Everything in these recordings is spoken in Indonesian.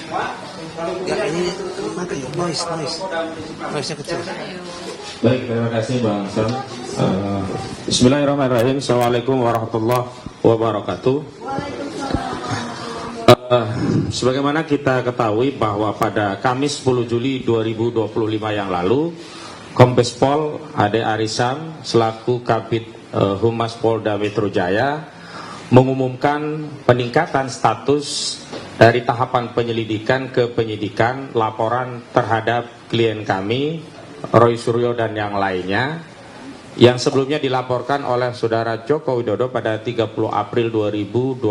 Ya ini mata ya, noise-nya kecil. Baik, terima kasih Bang Sam. Bismillahirrahmanirrahim. Assalamualaikum warahmatullahi wabarakatuh. Sebagaimana kita ketahui bahwa pada Kamis 10 Juli 2025 yang lalu, Kombes Pol Ade Arisam selaku Kabid Humas Polda Metro Jaya mengumumkan peningkatan status dari tahapan penyelidikan ke penyidikan laporan terhadap klien kami Roy Suryo dan yang lainnya yang sebelumnya dilaporkan oleh Saudara Joko Widodo pada 30 April 2025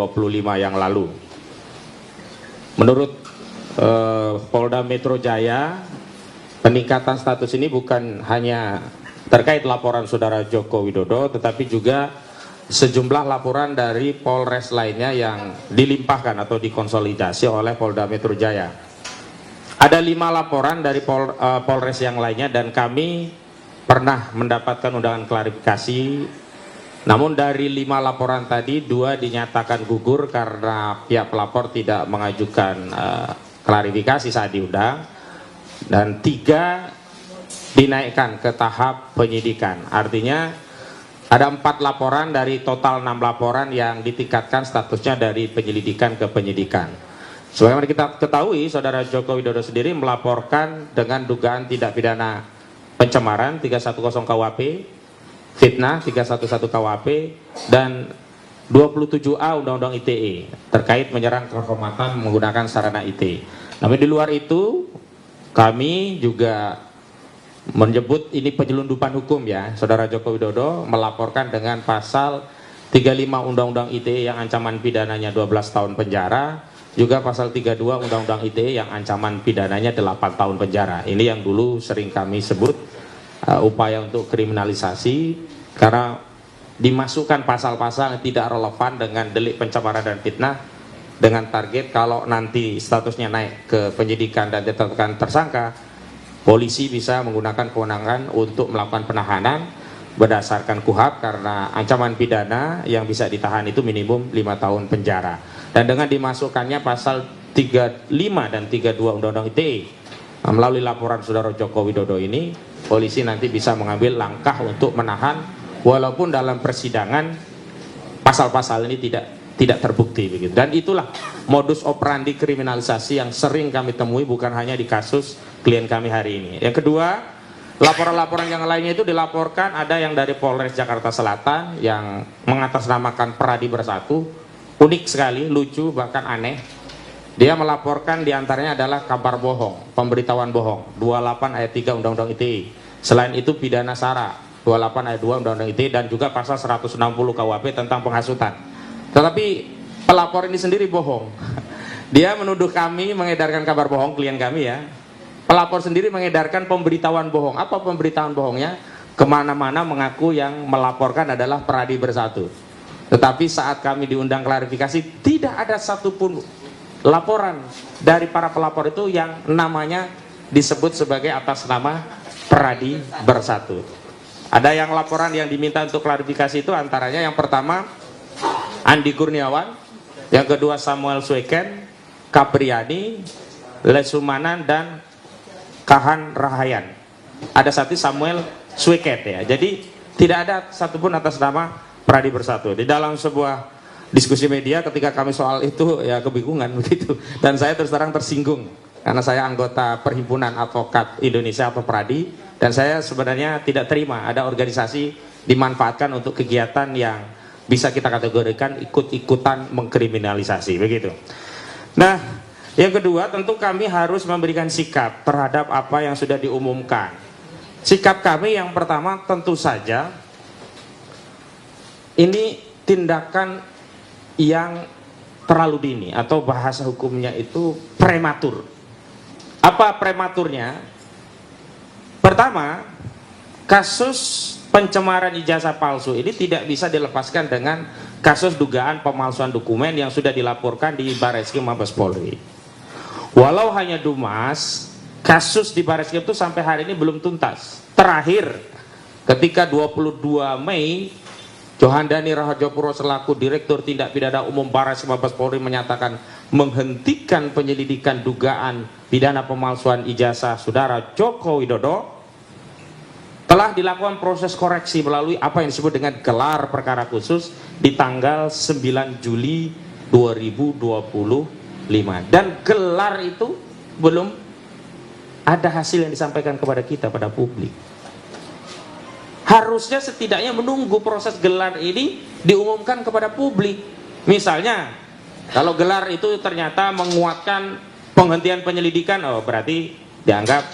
yang lalu. Menurut Polda Metro Jaya, peningkatan status ini bukan hanya terkait laporan Saudara Joko Widodo, tetapi juga sejumlah laporan dari Polres lainnya yang dilimpahkan atau dikonsolidasi oleh Polda Metro Jaya. Ada 5 laporan dari Polres yang lainnya dan kami pernah mendapatkan undangan klarifikasi. Namun dari 5 laporan tadi, 2 dinyatakan gugur karena pihak pelapor tidak mengajukan klarifikasi saat diundang, dan 3 dinaikkan ke tahap penyidikan. Artinya ada 4 laporan dari total 6 laporan yang ditingkatkan statusnya dari penyelidikan ke penyidikan. Sebagaimana kita ketahui, Saudara Joko Widodo sendiri melaporkan dengan dugaan tindak pidana pencemaran 310 KUHP, fitnah 311 KUHP, dan 27A Undang-Undang ITE terkait menyerang kehormatan menggunakan sarana ITE. Namun di luar itu, kami juga menyebut ini penyelundupan hukum ya. Saudara Joko Widodo melaporkan dengan pasal 35 Undang-Undang ITE yang ancaman pidananya 12 tahun penjara, juga pasal 32 Undang-Undang ITE yang ancaman pidananya 8 tahun penjara. Ini yang dulu sering kami sebut upaya untuk kriminalisasi, karena dimasukkan pasal-pasal yang tidak relevan dengan delik pencemaran dan fitnah dengan target kalau nanti statusnya naik ke penyidikan dan ditetapkan tersangka, polisi bisa menggunakan kewenangan untuk melakukan penahanan berdasarkan KUHP karena ancaman pidana yang bisa ditahan itu minimum 5 tahun penjara. Dan dengan dimasukkannya pasal 35 dan 32 Undang-Undang ITE, melalui laporan Saudara Joko Widodo ini, polisi nanti bisa mengambil langkah untuk menahan walaupun dalam persidangan pasal-pasal ini tidak terbukti begitu. Dan itulah modus operandi kriminalisasi yang sering kami temui, bukan hanya di kasus klien kami hari ini. Yang kedua, laporan-laporan yang lainnya itu dilaporkan ada yang dari Polres Jakarta Selatan yang mengatasnamakan Peradi Bersatu, unik sekali, lucu, bahkan aneh. Dia melaporkan diantaranya adalah kabar bohong, pemberitahuan bohong, 28 ayat 3 Undang-Undang ITE. Selain itu pidana sara, 28 ayat 2 Undang-Undang ITE, dan juga pasal 160 KUHP tentang penghasutan. Tetapi pelapor ini sendiri bohong. Dia menuduh kami mengedarkan kabar bohong, klien kami ya. Pelapor sendiri mengedarkan pemberitahuan bohong. Apa pemberitahuan bohongnya? Kemana-mana mengaku yang melaporkan adalah Peradi Bersatu. Tetapi saat kami diundang klarifikasi, tidak ada satupun laporan dari para pelapor itu yang namanya disebut sebagai atas nama Peradi Bersatu. Ada yang laporan yang diminta untuk klarifikasi itu antaranya yang pertama Andi Kurniawan, yang kedua Samuel Sweken, Kapriani, Lesumanan, dan Kahan Rahayan. Ada satu Samuel Sweket ya. Jadi tidak ada satupun atas nama Peradi Bersatu. Di dalam sebuah diskusi media ketika kami soal itu ya kebingungan begitu. Dan saya terus terang tersinggung karena saya anggota Perhimpunan Advokat Indonesia atau Peradi, dan saya sebenarnya tidak terima ada organisasi dimanfaatkan untuk kegiatan yang bisa kita kategorikan ikut-ikutan mengkriminalisasi begitu. Nah, yang kedua, tentu kami harus memberikan sikap terhadap apa yang sudah diumumkan. Sikap kami yang pertama tentu saja ini tindakan yang terlalu dini, atau bahasa hukumnya itu prematur. Apa prematurnya? Pertama, kasus pencemaran ijazah palsu ini tidak bisa dilepaskan dengan kasus dugaan pemalsuan dokumen yang sudah dilaporkan di Barreskrim Mabes Polri. Walau hanya Dumas, kasus di Barreskrim itu sampai hari ini belum tuntas. Terakhir, ketika 22 Mei, Johandani Rahajopuro selaku Direktur Tindak Pidana Umum Barreskrim Mabes Polri menyatakan menghentikan penyelidikan dugaan pidana pemalsuan ijazah saudara Joko Widodo, telah dilakukan proses koreksi melalui apa yang disebut dengan gelar perkara khusus di tanggal 9 Juli 2025. Dan gelar itu belum ada hasil yang disampaikan kepada kita, pada publik. Harusnya setidaknya menunggu proses gelar ini diumumkan kepada publik. Misalnya, kalau gelar itu ternyata menguatkan penghentian penyelidikan, oh berarti dianggap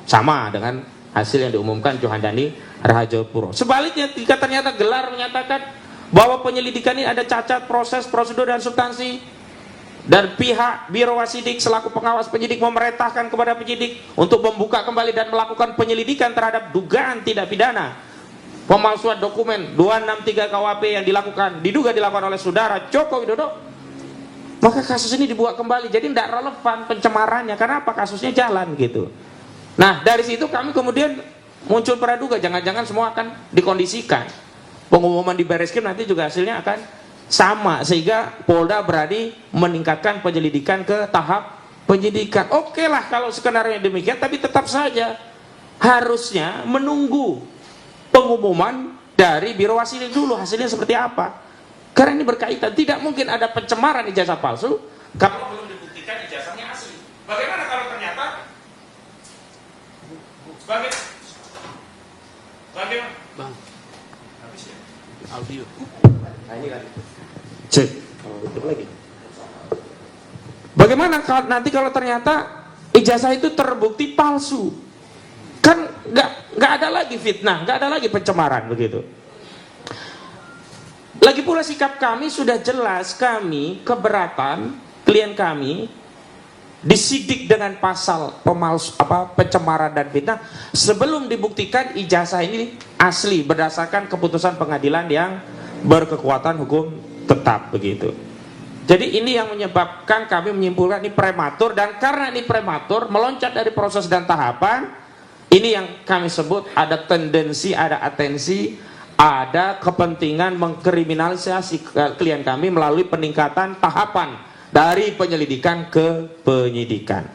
sama dengan hasil yang diumumkan Johandani Rahajopuro. Sebaliknya, jika ternyata gelar menyatakan bahwa penyelidikan ini ada cacat proses, prosedur, dan substansi, dan pihak Biro Wasidik selaku pengawas penyidik memerintahkan kepada penyidik untuk membuka kembali dan melakukan penyelidikan terhadap dugaan tindak pidana pemalsuan dokumen 263 KUHP yang diduga dilakukan oleh saudara Joko Widodo, maka kasus ini dibuka kembali. Jadi tidak relevan pencemarannya, karena apa? Kasusnya jalan gitu. Nah, dari situ kami kemudian muncul praduga, jangan-jangan semua akan dikondisikan. Pengumuman di Barreskrim nanti juga hasilnya akan sama, sehingga Polda berani meningkatkan penyelidikan ke tahap penyidikan. Oke lah kalau skenario demikian, tapi tetap saja harusnya menunggu pengumuman dari Biro Wasidik dulu hasilnya seperti apa. Karena ini berkaitan, tidak mungkin ada pencemaran ijazah palsu kalau belum dibuktikan ijazahnya asli. Bagaimana kalau ternyata bagaimana? Bang, audio. Nah, ini lagi. Cek. Tutup lagi. Bagaimana nanti kalau ternyata ijazah itu terbukti palsu? Kan nggak ada lagi fitnah, nggak ada lagi pencemaran begitu. Lagi pula sikap kami sudah jelas, kami keberatan klien kami disidik dengan pasal pencemaran dan fitnah sebelum dibuktikan ijazah ini asli berdasarkan keputusan pengadilan yang berkekuatan hukum tetap begitu. Jadi ini yang menyebabkan kami menyimpulkan ini prematur, dan karena ini prematur meloncat dari proses dan tahapan, ini yang kami sebut ada tendensi, ada atensi, ada kepentingan mengkriminalisasi klien kami melalui peningkatan tahapan dari penyelidikan ke penyidikan.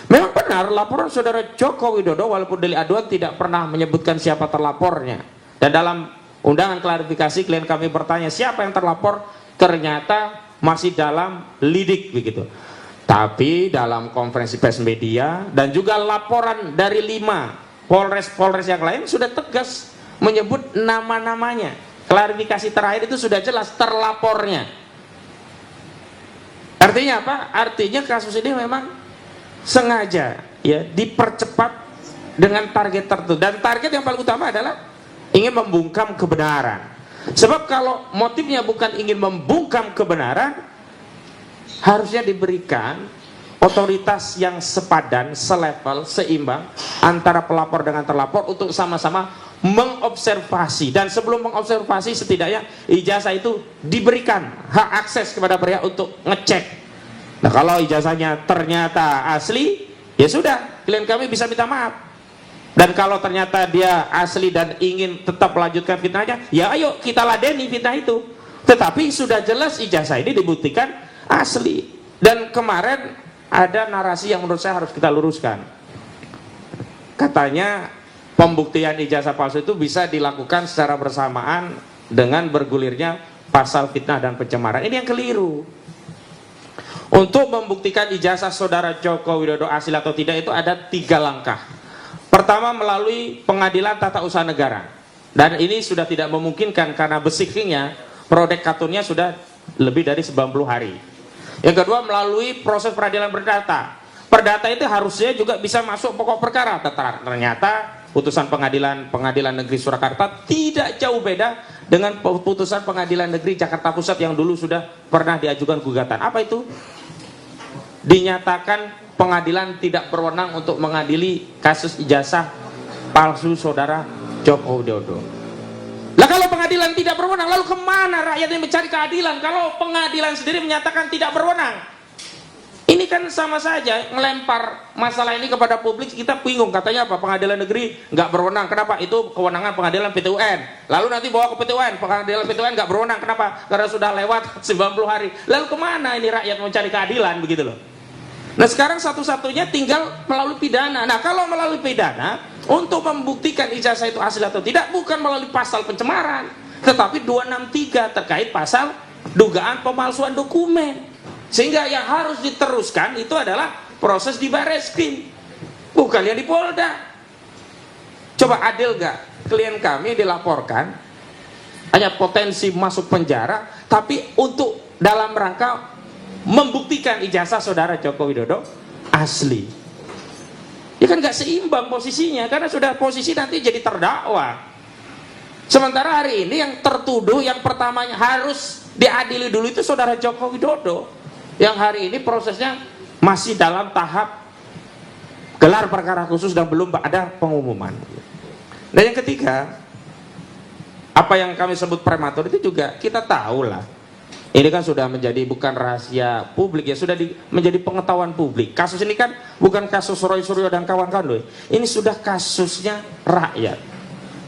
Memang benar laporan saudara Joko Widodo walaupun delik aduan tidak pernah menyebutkan siapa terlapornya. Dan dalam undangan klarifikasi klien kami bertanya siapa yang terlapor, ternyata masih dalam lidik begitu. Tapi dalam konferensi pers media dan juga laporan dari 5 Polres yang lain sudah tegas menyebut nama-namanya. Klarifikasi terakhir itu sudah jelas terlapornya. Artinya apa? Artinya kasus ini memang sengaja ya dipercepat dengan target tertentu, dan target yang paling utama adalah ingin membungkam kebenaran. Sebab kalau motifnya bukan ingin membungkam kebenaran, harusnya diberikan otoritas yang sepadan, selevel, seimbang antara pelapor dengan terlapor untuk sama-sama mengobservasi, dan sebelum mengobservasi setidaknya ijazah itu diberikan hak akses kepada pihak untuk ngecek. Nah kalau ijazahnya ternyata asli, ya sudah, klien kami bisa minta maaf. Dan kalau ternyata dia asli dan ingin tetap melanjutkan fitnahnya, ya ayo kita ladeni fitnah itu. Tetapi sudah jelas ijazah ini dibuktikan asli. Dan kemarin ada narasi yang menurut saya harus kita luruskan. Katanya pembuktian ijazah palsu itu bisa dilakukan secara bersamaan dengan bergulirnya pasal fitnah dan pencemaran. Ini yang keliru. Untuk membuktikan ijazah saudara Joko Widodo asli atau tidak itu ada 3 langkah. Pertama melalui pengadilan tata usaha negara. Dan ini sudah tidak memungkinkan karena besikingnya, prodekaturnya sudah lebih dari 90 hari. Yang kedua melalui proses peradilan perdata. Perdata itu harusnya juga bisa masuk pokok perkara. Ternyata putusan pengadilan negeri Surakarta tidak jauh beda dengan putusan pengadilan negeri Jakarta Pusat yang dulu sudah pernah diajukan gugatan. Apa itu? Dinyatakan pengadilan tidak berwenang untuk mengadili kasus ijazah palsu saudara Joko Widodo. Lah kalau pengadilan tidak berwenang, lalu kemana rakyat yang mencari keadilan kalau pengadilan sendiri menyatakan tidak berwenang? Ini kan sama saja ngelempar masalah ini kepada publik. Kita bingung, katanya apa, pengadilan negeri nggak berwenang. Kenapa? Itu kewenangan pengadilan PT UN. Lalu nanti bawa ke PT UN, pengadilan PT UN nggak berwenang. Kenapa? Karena sudah lewat 90 hari. Lalu kemana ini rakyat mencari keadilan, begitu loh. Nah sekarang satu-satunya tinggal melalui pidana. Nah kalau melalui pidana, untuk membuktikan ijazah itu asli atau tidak, bukan melalui pasal pencemaran, tetapi 263 terkait pasal dugaan pemalsuan dokumen. Sehingga yang harus diteruskan itu adalah proses di Barreskrim, bukan yang di Polda. Coba adil gak? Klien kami dilaporkan hanya potensi masuk penjara, tapi untuk dalam rangka membuktikan ijazah saudara Joko Widodo asli. Ya kan gak seimbang posisinya, karena sudah posisi nanti jadi terdakwa. Sementara hari ini yang tertuduh, yang pertamanya harus diadili dulu itu saudara Joko Widodo, yang hari ini prosesnya masih dalam tahap gelar perkara khusus dan belum ada pengumuman. Dan yang ketiga, apa yang kami sebut prematur itu juga kita tahu lah. Ini kan sudah menjadi bukan rahasia publik ya, sudah menjadi pengetahuan publik. Kasus ini kan bukan kasus Roy Suryo dan kawan-kawan loh. Ini sudah kasusnya rakyat.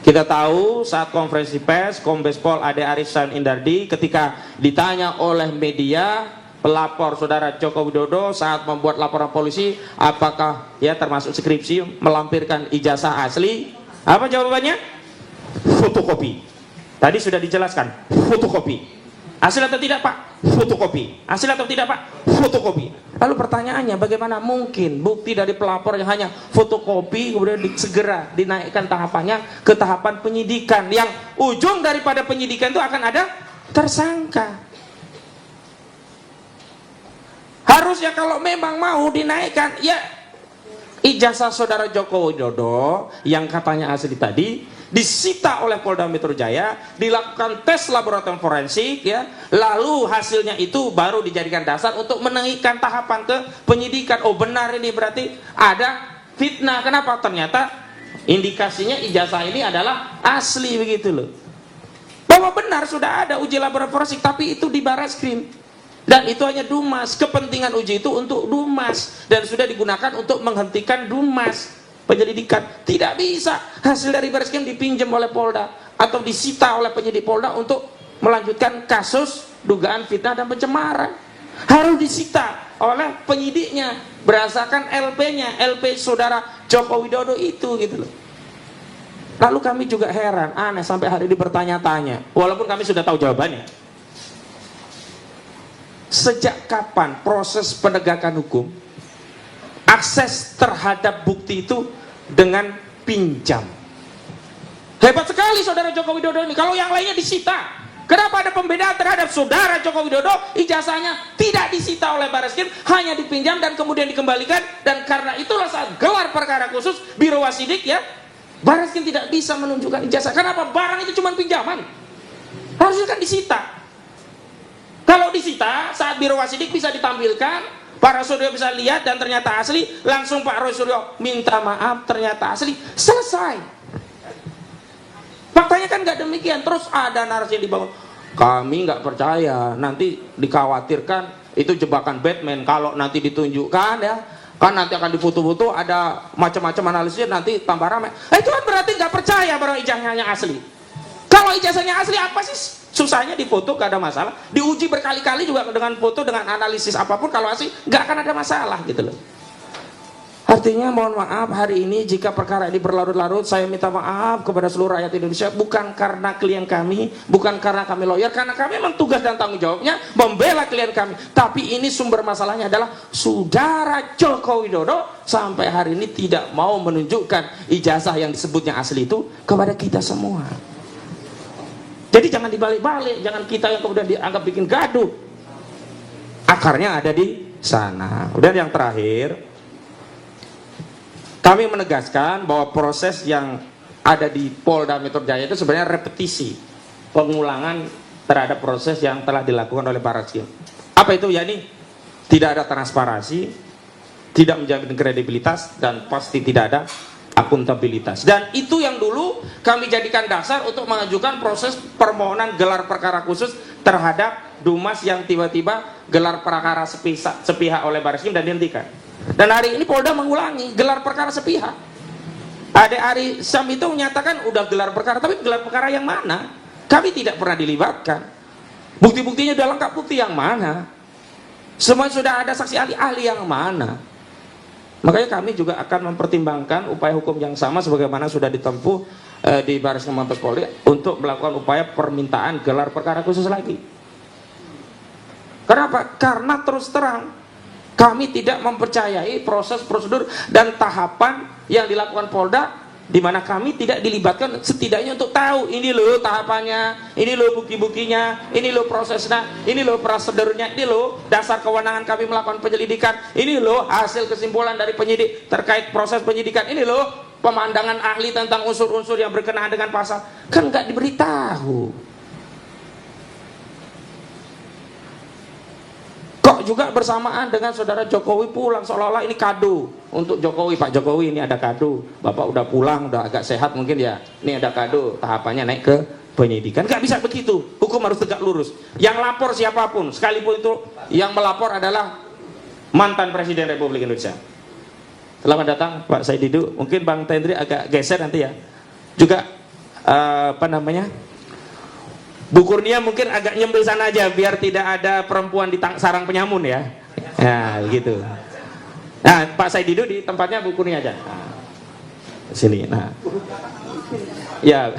Kita tahu saat konferensi pers Kombes Pol Ade Arisan Indardi ketika ditanya oleh media, pelapor saudara Joko Widodo saat membuat laporan polisi, apakah ya termasuk skripsi melampirkan ijazah asli? Apa jawabannya? Fotokopi. Tadi sudah dijelaskan, fotokopi. Asli atau tidak Pak? Fotokopi. Asli atau tidak Pak? Fotokopi. Lalu pertanyaannya, bagaimana mungkin bukti dari pelapor yang hanya fotokopi kemudian segera dinaikkan tahapannya ke tahapan penyidikan, yang ujung daripada penyidikan itu akan ada tersangka. Harusnya kalau memang mau dinaikkan, ya ijazah saudara Joko Widodo yang katanya asli tadi disita oleh Polda Metro Jaya, dilakukan tes laboratorium forensik ya, lalu hasilnya itu baru dijadikan dasar untuk menaikkan tahapan ke penyidikan. Oh benar ini berarti ada fitnah. Kenapa? Ternyata indikasinya ijazah ini adalah asli, begitu loh. Bahwa benar sudah ada uji laboratorium forensik, tapi itu di Barreskrim. Dan itu hanya Dumas, kepentingan uji itu untuk Dumas, dan sudah digunakan untuk menghentikan Dumas penyelidikan. Tidak bisa hasil dari Barreskrim dipinjam oleh Polda atau disita oleh penyidik Polda untuk melanjutkan kasus dugaan fitnah dan pencemaran. Harus disita oleh penyidiknya berdasarkan LP-nya, LP saudara Joko Widodo itu, gitu loh. Lalu kami juga heran, aneh sampai hari ini bertanya-tanya, walaupun kami sudah tahu jawabannya. Sejak kapan proses penegakan hukum akses terhadap bukti itu dengan pinjam? Hebat sekali saudara Joko Widodo ini. Kalau yang lainnya disita, kenapa ada pembedaan terhadap saudara Joko Widodo? Ijazahnya tidak disita oleh Barreskrim, hanya dipinjam dan kemudian dikembalikan. Dan karena itulah saat gelar perkara khusus Biro Wasidik ya, Barreskrim tidak bisa menunjukkan ijazah. Kenapa? Barang itu cuma pinjaman, harusnya kan disita. Kalau disita, saat Biro Wasidik bisa ditampilkan, Pak Roy Suryo bisa lihat dan ternyata asli, langsung Pak Roy Suryo minta maaf, ternyata asli, selesai. Faktanya kan nggak demikian. Terus ada narasi yang dibangun, kami nggak percaya, nanti dikhawatirkan itu jebakan Batman. Kalau nanti ditunjukkan ya, kan nanti akan difoto-foto, ada macam-macam analisisnya, nanti tambah ramai. Itu kan berarti nggak percaya bahwa ijazahnya asli. Kalau ijazahnya asli, apa sih susahnya difoto? Gak ada masalah. Diuji berkali-kali juga dengan foto, dengan analisis apapun, kalau asli gak akan ada masalah, gitu loh. Artinya mohon maaf hari ini jika perkara ini berlarut-larut, saya minta maaf kepada seluruh rakyat Indonesia, bukan karena klien kami, bukan karena kami lawyer, karena kami memang tugas dan tanggung jawabnya membela klien kami. Tapi ini sumber masalahnya adalah saudara Joko Widodo sampai hari ini tidak mau menunjukkan ijazah yang disebutnya asli itu kepada kita semua. Jadi jangan dibalik-balik, jangan kita yang kemudian dianggap bikin gaduh. Akarnya ada di sana. Kemudian yang terakhir, kami menegaskan bahwa proses yang ada di Polda Metro Jaya itu sebenarnya repetisi, pengulangan terhadap proses yang telah dilakukan oleh Barreskrim. Apa itu? Ya ini tidak ada transparansi, tidak menjamin kredibilitas, dan pasti tidak ada akuntabilitas. Dan itu yang dulu kami jadikan dasar untuk mengajukan proses permohonan gelar perkara khusus terhadap Dumas yang tiba-tiba gelar perkara sepihak oleh Bareskrim dan dihentikan. Dan hari ini Polda mengulangi gelar perkara sepihak. Ade Ari Sam itu menyatakan udah gelar perkara, tapi gelar perkara yang mana? Kami tidak pernah dilibatkan. Bukti-buktinya udah lengkap, bukti yang mana? Semua sudah ada saksi ahli yang mana? Makanya kami juga akan mempertimbangkan upaya hukum yang sama sebagaimana sudah ditempuh di Bareskrim Mabes Polri untuk melakukan upaya permintaan gelar perkara khusus lagi. Kenapa? Karena terus terang kami tidak mempercayai proses prosedur dan tahapan yang dilakukan Polda, di mana kami tidak dilibatkan setidaknya untuk tahu ini loh tahapannya, ini loh bukti-buktinya, ini loh prosesnya, ini loh prosedurnya, ini loh dasar kewenangan kami melakukan penyelidikan, ini loh hasil kesimpulan dari penyidik terkait proses penyidikan, ini loh pemandangan ahli tentang unsur-unsur yang berkenaan dengan pasal. Kan nggak diberitahu. Kok juga bersamaan dengan saudara Jokowi pulang, seolah-olah ini kado untuk Jokowi. Pak Jokowi ini ada kado, Bapak udah pulang, udah agak sehat mungkin ya, ini ada kado, tahapannya naik ke penyidikan. Nggak bisa begitu, hukum harus tegak lurus. Yang lapor siapapun, sekalipun itu yang melapor adalah mantan Presiden Republik Indonesia. Selamat datang Pak Said Didu. Mungkin Bang Tendri agak geser nanti ya. Juga Bu Kurnia mungkin agak nyembil sana aja biar tidak ada perempuan di sarang penyamun ya. Ya, gitu. Nah, Pak Said Didu di tempatnya Bu Kurnia aja. Nah, sini. Nah. Ya.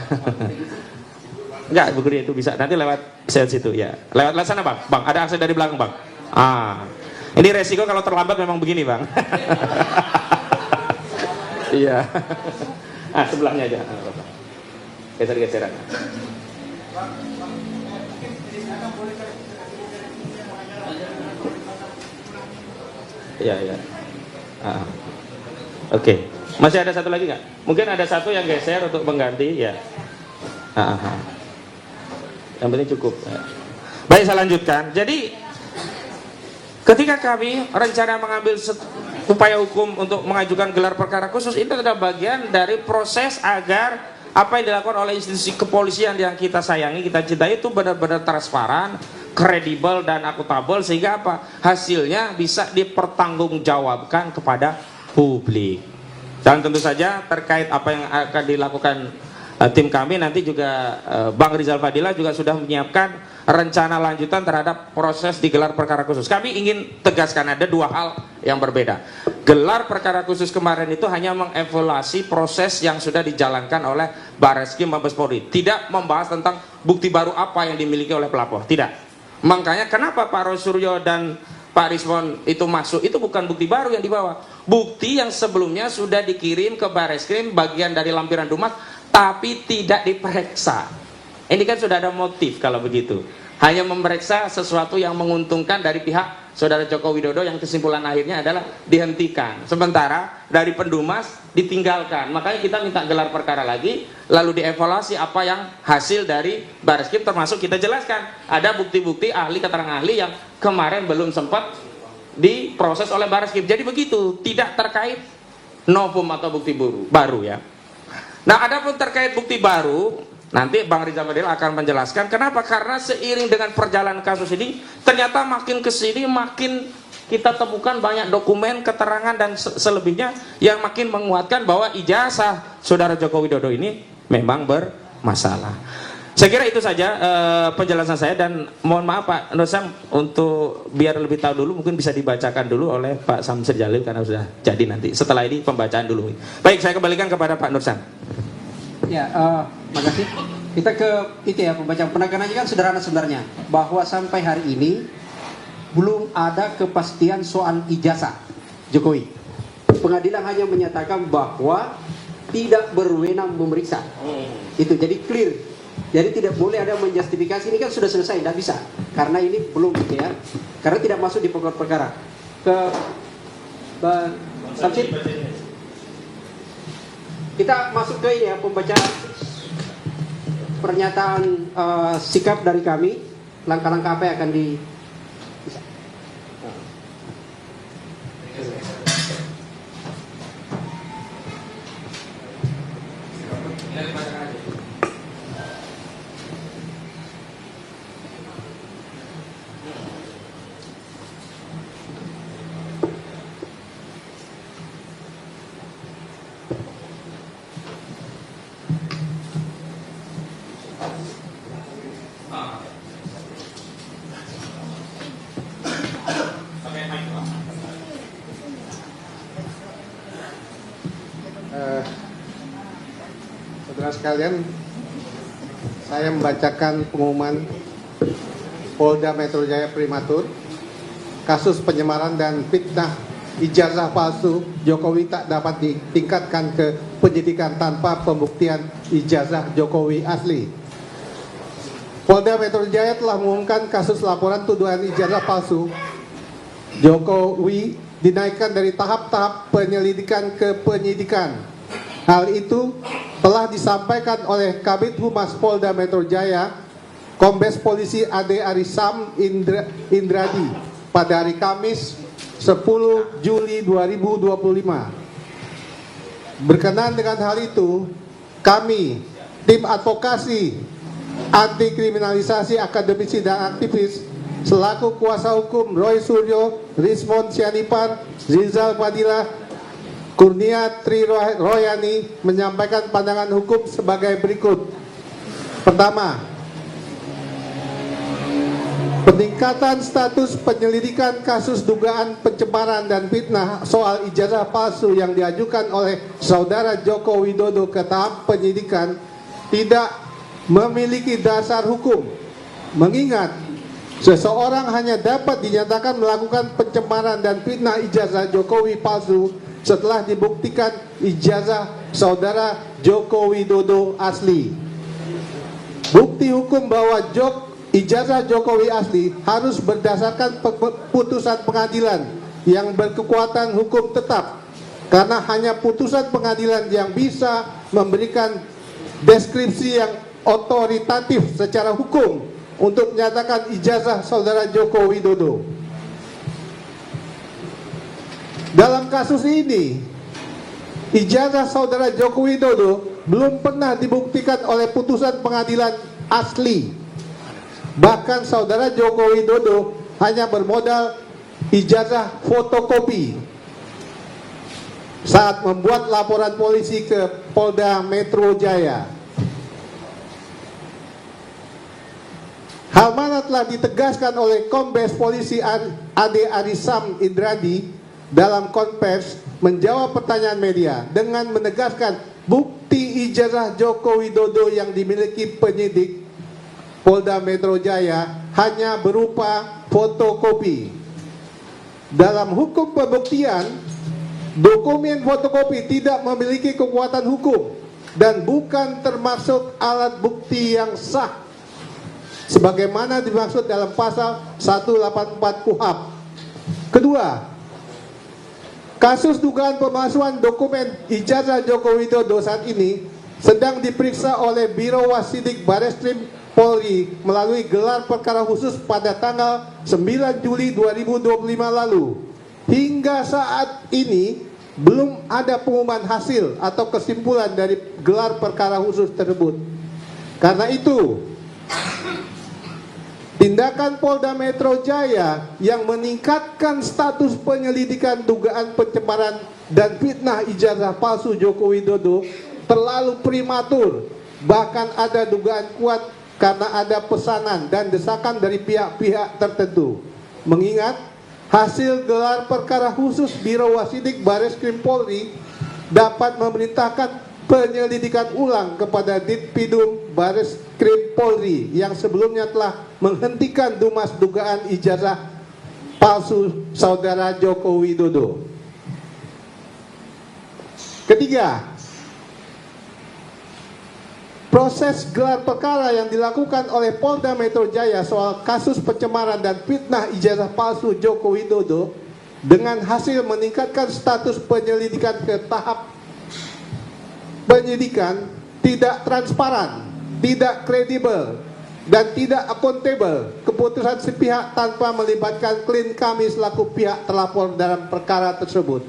Enggak, Bu Kurnia itu bisa nanti lewat sel situ ya. Lewat sana, Bang. Bang, ada akses dari belakang, Bang. Ini resiko kalau terlambat memang begini, Bang. Iya. Sebelahnya aja. Geser-geseran. Ya. Oke. Masih ada satu lagi nggak? Mungkin ada satu yang geser untuk mengganti ya. Yang penting cukup. Baik, saya lanjutkan. Jadi ketika kami rencana mengambil upaya hukum untuk mengajukan gelar perkara khusus, itu adalah bagian dari proses agar apa yang dilakukan oleh institusi kepolisian yang kita sayangi, kita cintai itu benar-benar transparan, kredibel dan akuntabel, sehingga apa? Hasilnya bisa dipertanggungjawabkan kepada publik. Dan tentu saja terkait apa yang akan dilakukan tim kami nanti juga Bang Rizal Fadila juga sudah menyiapkan rencana lanjutan terhadap proses digelar perkara khusus. Kami ingin tegaskan ada dua hal yang berbeda. Gelar perkara khusus kemarin itu hanya mengevaluasi proses yang sudah dijalankan oleh Bareskrim Mabes Polri, tidak membahas tentang bukti baru apa yang dimiliki oleh pelapor, tidak. Makanya kenapa Pak Rosuryo dan Pak Rismon itu masuk, itu bukan bukti baru yang dibawa, bukti yang sebelumnya sudah dikirim ke Bareskrim bagian dari lampiran Dumas tapi tidak diperiksa. Ini kan sudah ada motif kalau begitu, hanya memeriksa sesuatu yang menguntungkan dari pihak saudara Joko Widodo yang kesimpulan akhirnya adalah dihentikan, sementara dari Pendumas ditinggalkan. Makanya kita minta gelar perkara lagi, lalu dievaluasi apa yang hasil dari Bareskrim, termasuk kita jelaskan ada bukti-bukti ahli, keterangan ahli yang kemarin belum sempat diproses oleh Bareskrim. Jadi begitu, tidak terkait novum atau bukti baru ya. Nah, adapun terkait bukti baru, nanti Bang Rizal Fadila akan menjelaskan kenapa. Karena seiring dengan perjalanan kasus ini, ternyata makin kesini makin kita temukan banyak dokumen, keterangan dan selebihnya yang makin menguatkan bahwa ijazah saudara Joko Widodo ini memang bermasalah. Saya kira itu saja penjelasan saya, dan mohon maaf Pak Nur Sam, untuk biar lebih tahu dulu mungkin bisa dibacakan dulu oleh Pak Samsir Jalil karena sudah jadi nanti. Setelah ini pembacaan dulu. Baik, saya kembalikan kepada Pak Nur Sam. Ya, makasih. Kita ke itu ya, pembacaan penekanannya kan sederhana sebenarnya, bahwa sampai hari ini belum ada kepastian soal ijazah Jokowi. Pengadilan hanya menyatakan bahwa tidak berwenang memeriksa. Itu jadi clear. Jadi tidak boleh ada menjustifikasi, ini kan sudah selesai, tidak bisa. Karena ini belum gitu ya. Karena tidak masuk di pokok perkara. Ke Bang Samsid. Kita masuk ke ini ya, pembacaan pernyataan sikap dari kami, langkah-langkah apa yang akan di Saudara sekalian, saya membacakan pengumuman Polda Metro Jaya Primatur, kasus penyemaran dan fitnah ijazah palsu Jokowi tak dapat ditingkatkan ke penyidikan tanpa pembuktian ijazah Jokowi asli. Polda Metro Jaya telah mengumumkan kasus laporan tuduhan ijazah palsu Jokowi dinaikkan dari tahap-tahap penyelidikan ke penyidikan. Hal itu telah disampaikan oleh Kabid Humas Polda Metro Jaya, Kombes Polisi Ade Arisam Indradi pada hari Kamis 10 Juli 2025. Berkenaan dengan hal itu, kami, tim advokasi anti kriminalisasi akademisi dan aktivis selaku kuasa hukum Roy Suryo, Rismond Sianipar, Rizal Fadilah, Kurnia Tri Royani menyampaikan pandangan hukum sebagai berikut. Pertama, peningkatan status penyelidikan kasus dugaan pencemaran dan fitnah soal ijazah palsu yang diajukan oleh Saudara Joko Widodo ke tahap penyidikan tidak memiliki dasar hukum, mengingat seseorang hanya dapat dinyatakan melakukan pencemaran dan fitnah ijazah Jokowi palsu setelah dibuktikan ijazah Saudara Joko Widodo asli. Bukti hukum bahwa ijazah Jokowi asli harus berdasarkan putusan pengadilan yang berkekuatan hukum tetap, karena hanya putusan pengadilan yang bisa memberikan deskripsi yang otoritatif secara hukum untuk menyatakan ijazah Saudara Joko Widodo. Dalam kasus ini, ijazah Saudara Joko Widodo belum pernah dibuktikan oleh putusan pengadilan asli. Bahkan Saudara Joko Widodo hanya bermodal ijazah fotokopi saat membuat laporan polisi ke Polda Metro Jaya. Hal mana telah ditegaskan oleh Kombes Polisi Ade Arisam Indradi dalam konvers menjawab pertanyaan media dengan menegaskan bukti ijazah Joko Widodo yang dimiliki penyidik Polda Metro Jaya hanya berupa fotokopi. Dalam hukum pembuktian, dokumen fotokopi tidak memiliki kekuatan hukum dan bukan termasuk alat bukti yang sah sebagaimana dimaksud dalam pasal 184 KUHP. Kedua, kasus dugaan pemalsuan dokumen ijazah Joko Widodo saat ini sedang diperiksa oleh Biro Wasidik Bareskrim Polri melalui gelar perkara khusus pada tanggal 9 Juli 2025 lalu. Hingga saat ini belum ada pengumuman hasil atau kesimpulan dari gelar perkara khusus tersebut. Karena itu, tindakan Polda Metro Jaya yang meningkatkan status penyelidikan dugaan pencemaran dan fitnah ijazah palsu Joko Widodo terlalu prematur. Bahkan ada dugaan kuat karena ada pesanan dan desakan dari pihak-pihak tertentu. Mengingat hasil gelar perkara khusus Biro Wasidik Bareskrim Polri dapat memerintahkan penyelidikan ulang kepada Ditpidum Bareskrim Polri yang sebelumnya telah menghentikan dumas dugaan ijazah palsu Saudara Joko Widodo. Ketiga, proses gelar perkara yang dilakukan oleh Polda Metro Jaya soal kasus pencemaran dan fitnah ijazah palsu Joko Widodo dengan hasil meningkatkan status penyelidikan ke tahap penyidikan tidak transparan, tidak kredibel, dan tidak akuntabel. Keputusan sepihak tanpa melibatkan klien kami selaku pihak terlapor dalam perkara tersebut.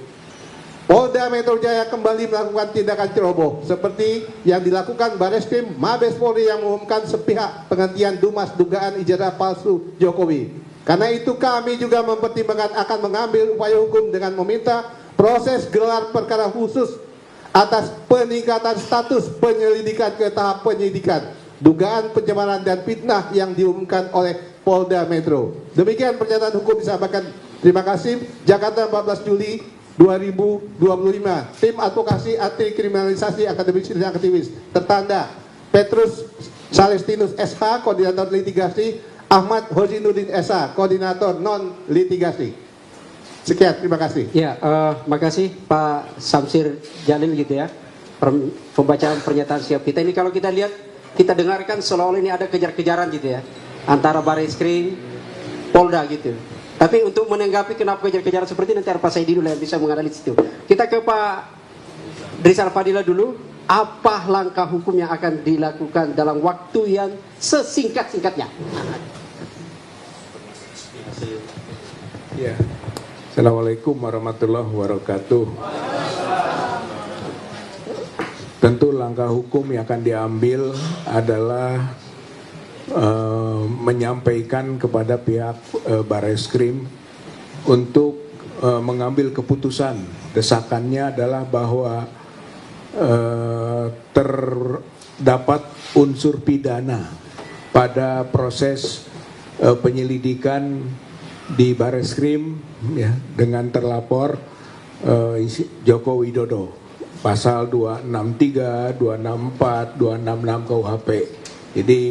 Polda Metro Jaya kembali melakukan tindakan ceroboh seperti yang dilakukan Bareskrim Mabes Polri yang mengumumkan sepihak penghentian dumas dugaan ijazah palsu Jokowi. Karena itu kami juga mempertimbangkan akan mengambil upaya hukum dengan meminta proses gelar perkara khusus atas peningkatan status penyelidikan ke tahap penyidikan dugaan pencemaran dan fitnah yang diumumkan oleh Polda Metro. Demikian pernyataan hukum disampaikan. Terima kasih. Jakarta 14 Juli 2025. Tim Advokasi Anti Kriminalisasi Akademisi dan Aktivis. Tertanda Petrus Salestinus SH, Koordinator Litigasi, Ahmad Hozinuddin SH, Koordinator Non Litigasi. Sekian, terima kasih. Ya, makasih Pak Samsir Jalil gitu ya. Pembacaan pernyataan sikap kita ini kalau kita lihat, kita dengarkan seolah-olah ini ada kejar-kejaran gitu ya antara Barreskrim, Polda gitu. Tapi untuk menanggapi kenapa kejar-kejaran seperti ini, nanti Pak Saidi dulu yang bisa menganalisis itu. Kita ke Pak Rizal Fadila dulu. Apa langkah hukum yang akan dilakukan dalam waktu yang sesingkat-singkatnya? Ya. Assalamualaikum warahmatullahi wabarakatuh. Tentu langkah hukum yang akan diambil adalah menyampaikan kepada pihak Barreskrim untuk mengambil keputusan. Desakannya adalah bahwa terdapat unsur pidana pada proses penyelidikan di Barreskrim ya, dengan terlapor Joko Widodo, pasal 263, 264, 266 KUHP. Jadi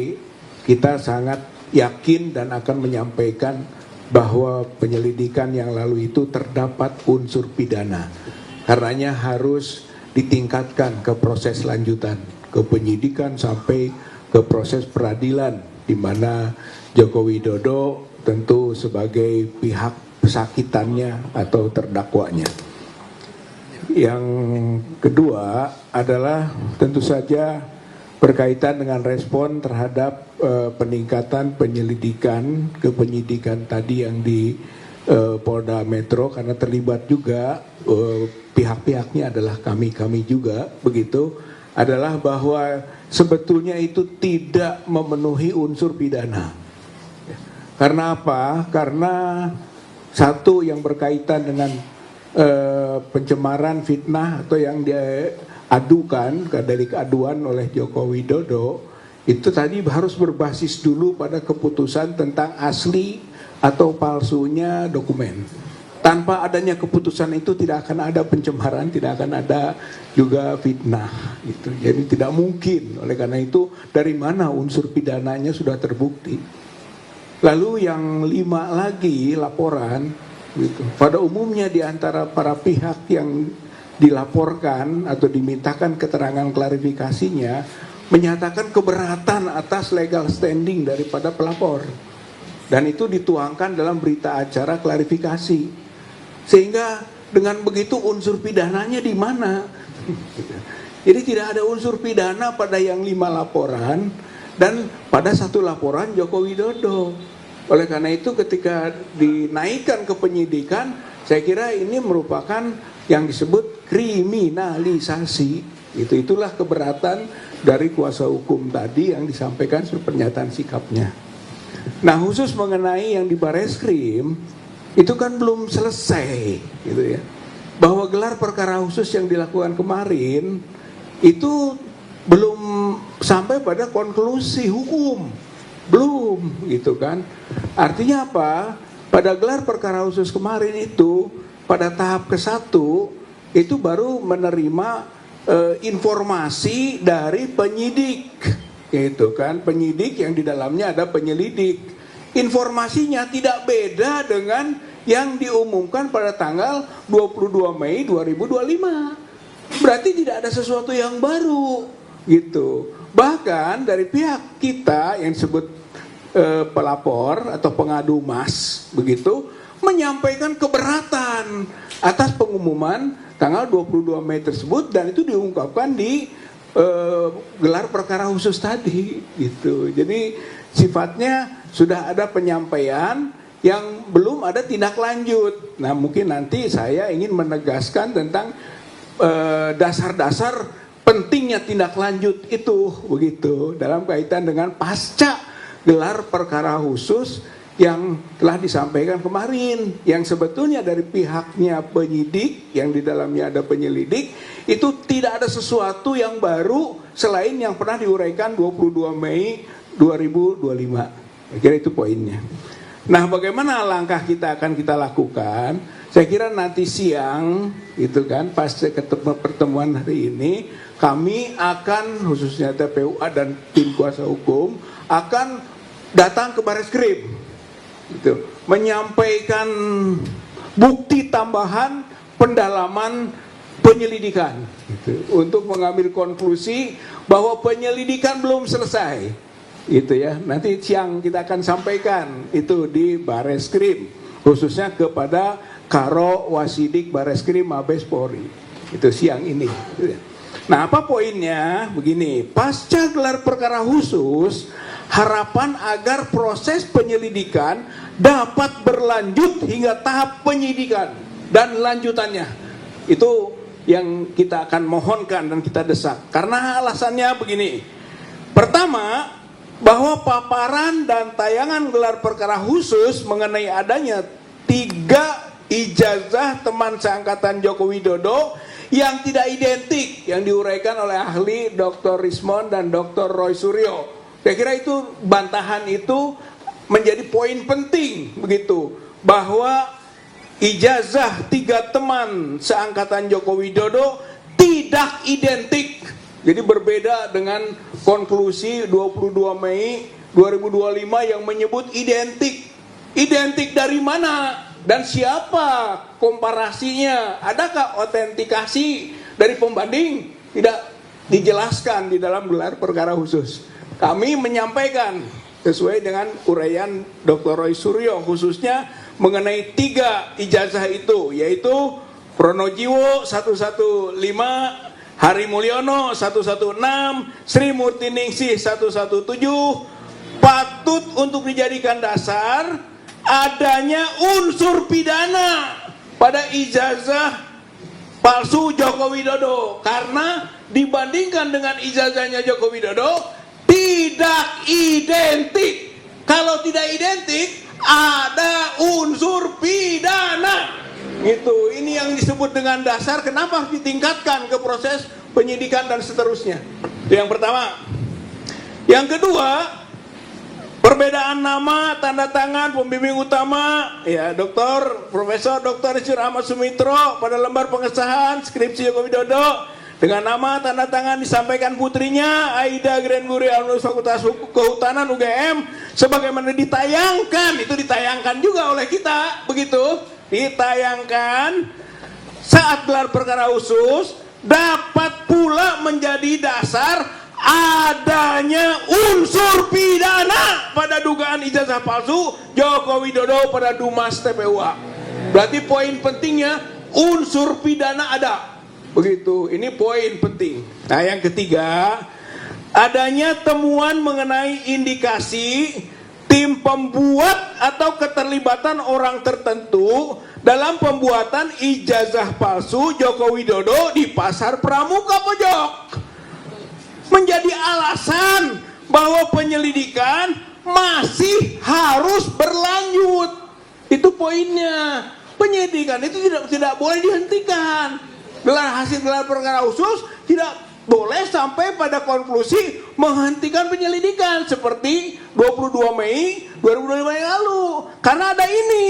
kita sangat yakin dan akan menyampaikan bahwa penyelidikan yang lalu itu terdapat unsur pidana. Karenanya harus ditingkatkan ke proses lanjutan, ke penyidikan sampai ke proses peradilan, di mana Joko Widodo tentu sebagai pihak pesakitannya atau terdakwanya. Yang kedua adalah tentu saja berkaitan dengan respon terhadap peningkatan penyelidikan ke penyidikan tadi yang di Polda Metro, karena terlibat juga pihak-pihaknya adalah kami juga begitu, adalah bahwa sebetulnya itu tidak memenuhi unsur pidana. Karena apa? Karena satu yang berkaitan dengan pencemaran fitnah atau yang diadukan dari keaduan oleh Joko Widodo itu tadi harus berbasis dulu pada keputusan tentang asli atau palsunya dokumen. Tanpa adanya keputusan itu tidak akan ada pencemaran, tidak akan ada juga fitnah gitu. Jadi tidak mungkin. Oleh karena itu dari mana unsur pidananya sudah terbukti. Lalu yang 5 lagi laporan gitu. Pada umumnya di antara para pihak yang dilaporkan atau dimintakan keterangan klarifikasinya menyatakan keberatan atas legal standing daripada pelapor. Dan itu dituangkan dalam berita acara klarifikasi. Sehingga dengan begitu unsur pidananya di mana? Jadi tidak ada unsur pidana pada yang 5 laporan dan pada 1 laporan Joko Widodo. Oleh karena itu ketika dinaikkan ke penyidikan, saya kira ini merupakan yang disebut kriminalisasi. Itulah keberatan dari kuasa hukum tadi yang disampaikan sebagai pernyataan sikapnya. Nah, khusus mengenai yang di Barreskrim itu kan belum selesai gitu ya. Bahwa gelar perkara khusus yang dilakukan kemarin itu belum sampai pada konklusi hukum. Belum gitu kan. Artinya apa? Pada gelar perkara khusus kemarin itu pada tahap ke-1 itu baru menerima informasi dari penyidik gitu kan. Penyidik yang di dalamnya ada penyelidik. Informasinya tidak beda dengan yang diumumkan pada tanggal 22 Mei 2025. Berarti tidak ada sesuatu yang baru gitu. Bahkan dari pihak kita yang disebut pelapor atau pengadu mas begitu menyampaikan keberatan atas pengumuman tanggal 22 Mei tersebut, dan itu diungkapkan di gelar perkara khusus tadi gitu. Jadi sifatnya sudah ada penyampaian yang belum ada tindak lanjut. Nah, mungkin nanti saya ingin menegaskan tentang dasar-dasar pentingnya tindak lanjut itu begitu dalam kaitan dengan pasca gelar perkara khusus yang telah disampaikan kemarin, yang sebetulnya dari pihaknya penyidik yang di dalamnya ada penyelidik itu tidak ada sesuatu yang baru selain yang pernah diuraikan 22 Mei 2025. Saya kira itu poinnya. Nah, bagaimana langkah kita akan kita lakukan? Saya kira nanti siang, itu kan, pas pertemuan hari ini, kami akan, khususnya TPUA dan tim kuasa hukum, akan datang ke Bareskrim, gitu, menyampaikan bukti tambahan pendalaman penyelidikan, gitu, untuk mengambil konklusi bahwa penyelidikan belum selesai. Itu ya, nanti siang kita akan sampaikan itu di Bareskrim, khususnya kepada Karo Wasidik Bareskrim Mabes Polri. Itu siang ini. Nah, apa poinnya? Begini, pasca gelar perkara khusus, harapan agar proses penyelidikan dapat berlanjut hingga tahap penyidikan dan lanjutannya. Itu yang kita akan mohonkan dan kita desak. Karena alasannya begini. Pertama, bahwa paparan dan tayangan gelar perkara khusus mengenai adanya 3 ijazah teman seangkatan Joko Widodo yang tidak identik yang diuraikan oleh ahli Dr. Rismond dan Dr. Roy Suryo. Saya kira itu bantahan itu menjadi poin penting begitu, bahwa ijazah 3 teman seangkatan Joko Widodo tidak identik. Jadi berbeda dengan konklusi 22 Mei 2025 yang menyebut identik. Identik dari mana? Dan siapa komparasinya? Adakah autentikasi dari pembanding? Tidak dijelaskan di dalam gelar perkara khusus. Kami menyampaikan sesuai dengan uraian Dr. Roy Suryo, khususnya mengenai 3 ijazah itu, yaitu Pronojiwo 115, Hari Mulyono 116, Sri Murtiningsih 117, patut untuk dijadikan dasar adanya unsur pidana pada ijazah palsu Joko Widodo, karena dibandingkan dengan ijazahnya Joko Widodo tidak identik. Kalau tidak identik, ada unsur pidana. Itu, ini yang disebut dengan dasar kenapa ditingkatkan ke proses penyidikan dan seterusnya. Itu yang pertama. Yang kedua, perbedaan nama, tanda tangan pembimbing utama, ya, Profesor Dr. Rizur Ahmad Sumitro pada lembar pengesahan skripsi Joko Widodo dengan nama tanda tangan disampaikan putrinya Aida Grenburi Alumnus Fakultas Kehutanan UGM, sebagaimana ditayangkan, itu ditayangkan juga oleh kita, begitu. Ditayangkan saat gelar perkara khusus, dapat pula menjadi dasar adanya unsur pidana pada dugaan ijazah palsu Joko Widodo pada Dumas TPUA. Berarti poin pentingnya unsur pidana ada. Begitu, ini poin penting. Nah, yang ketiga, adanya temuan mengenai indikasi tim pembuat atau keterlibatan orang tertentu dalam pembuatan ijazah palsu Joko Widodo di Pasar Pramuka Pojok, menjadi alasan bahwa penyelidikan masih harus berlanjut. Itu poinnya. Penyelidikan itu tidak boleh dihentikan. Hasil gelar perkara khusus tidak boleh sampai pada konklusi menghentikan penyelidikan seperti 22 Mei 2025 yang lalu. Karena ada ini,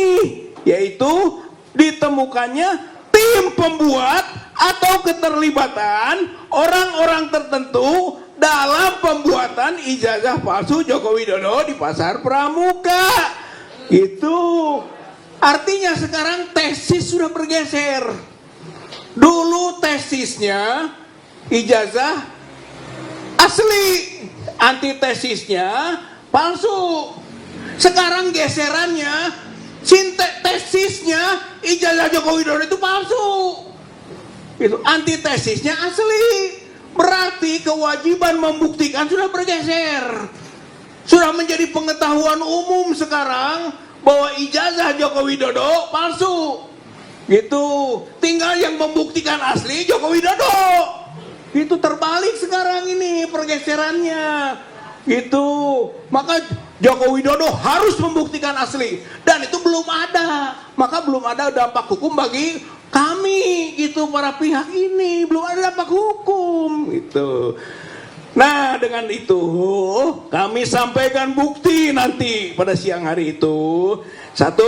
yaitu ditemukannya tim pembuat atau keterlibatan orang-orang tertentu dalam pembuatan ijazah palsu Joko Widodo di Pasar Pramuka. Itu artinya sekarang tesis sudah bergeser. Dulu tesisnya ijazah asli, antitesisnya palsu. Sekarang geserannya, tesisnya ijazah Joko Widodo itu palsu. Itu antitesisnya asli. Berarti kewajiban membuktikan sudah bergeser. Sudah menjadi pengetahuan umum sekarang bahwa ijazah Joko Widodo palsu. Gitu. Tinggal yang membuktikan asli Joko Widodo. Itu terbalik sekarang ini pergeserannya. Gitu. Maka Joko Widodo harus membuktikan asli, dan itu belum ada. Maka belum ada dampak hukum bagi kami, gitu, para pihak ini belum ada dampak hukum, gitu. Nah, dengan itu kami sampaikan bukti nanti pada siang hari itu. Satu,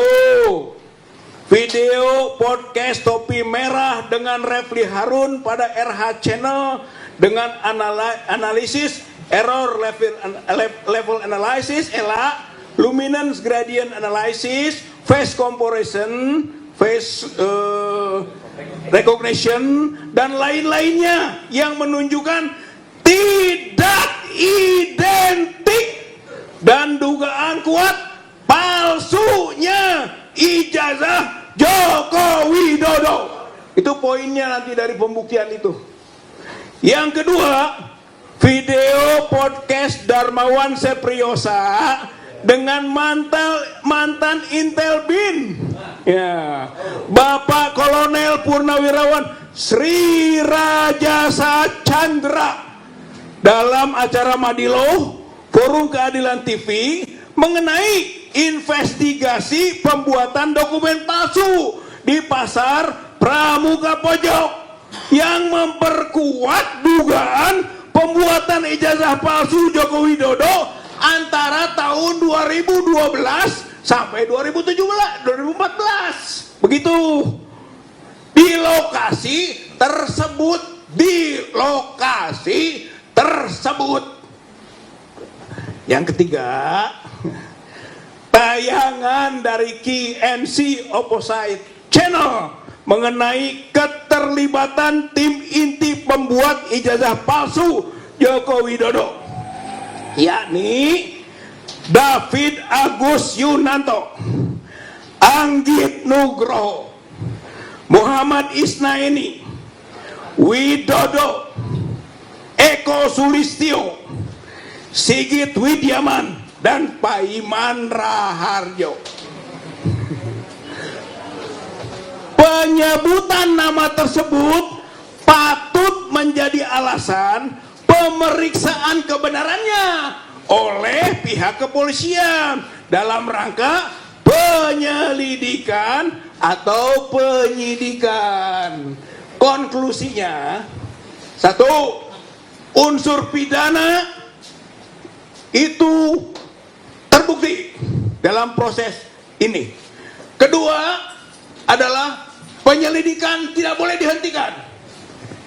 video podcast Topi Merah dengan Refli Harun pada RH Channel dengan analisis error level analysis, ELA, luminance gradient analysis, face comparison, face recognition, dan lain-lainnya yang menunjukkan tidak identik dan dugaan kuat palsunya ijazah Joko Widodo. Itu poinnya nanti dari pembuktian itu. Yang kedua, video podcast Darmawan Sepriosa dengan mantan Intel Bin, ya, Bapak Kolonel Purnawirawan Sri Rajasa Chandra dalam acara Madilo Forum Keadilan TV mengenai investigasi pembuatan dokumen palsu di pasar Pramuka Pojok yang memperkuat dugaan pembuatan ijazah palsu Joko Widodo antara tahun 2012 sampai 2014. Begitu. Di lokasi tersebut. Yang ketiga, tayangan dari KNC Opposite Channel mengenai keterlibatan tim inti pembuat ijazah palsu Joko Widodo, yakni David Agus Yunanto, Anggit Nugroho, Muhammad Isnaini, Widodo, Eko Sulistyo, Sigit Widiaman, dan Paiman Raharjo. Penyebutan nama tersebut patut menjadi alasan pemeriksaan kebenarannya oleh pihak kepolisian dalam rangka penyelidikan atau penyidikan. Konklusinya, satu, unsur pidana itu terbukti dalam proses ini. Kedua adalah penyelidikan tidak boleh dihentikan.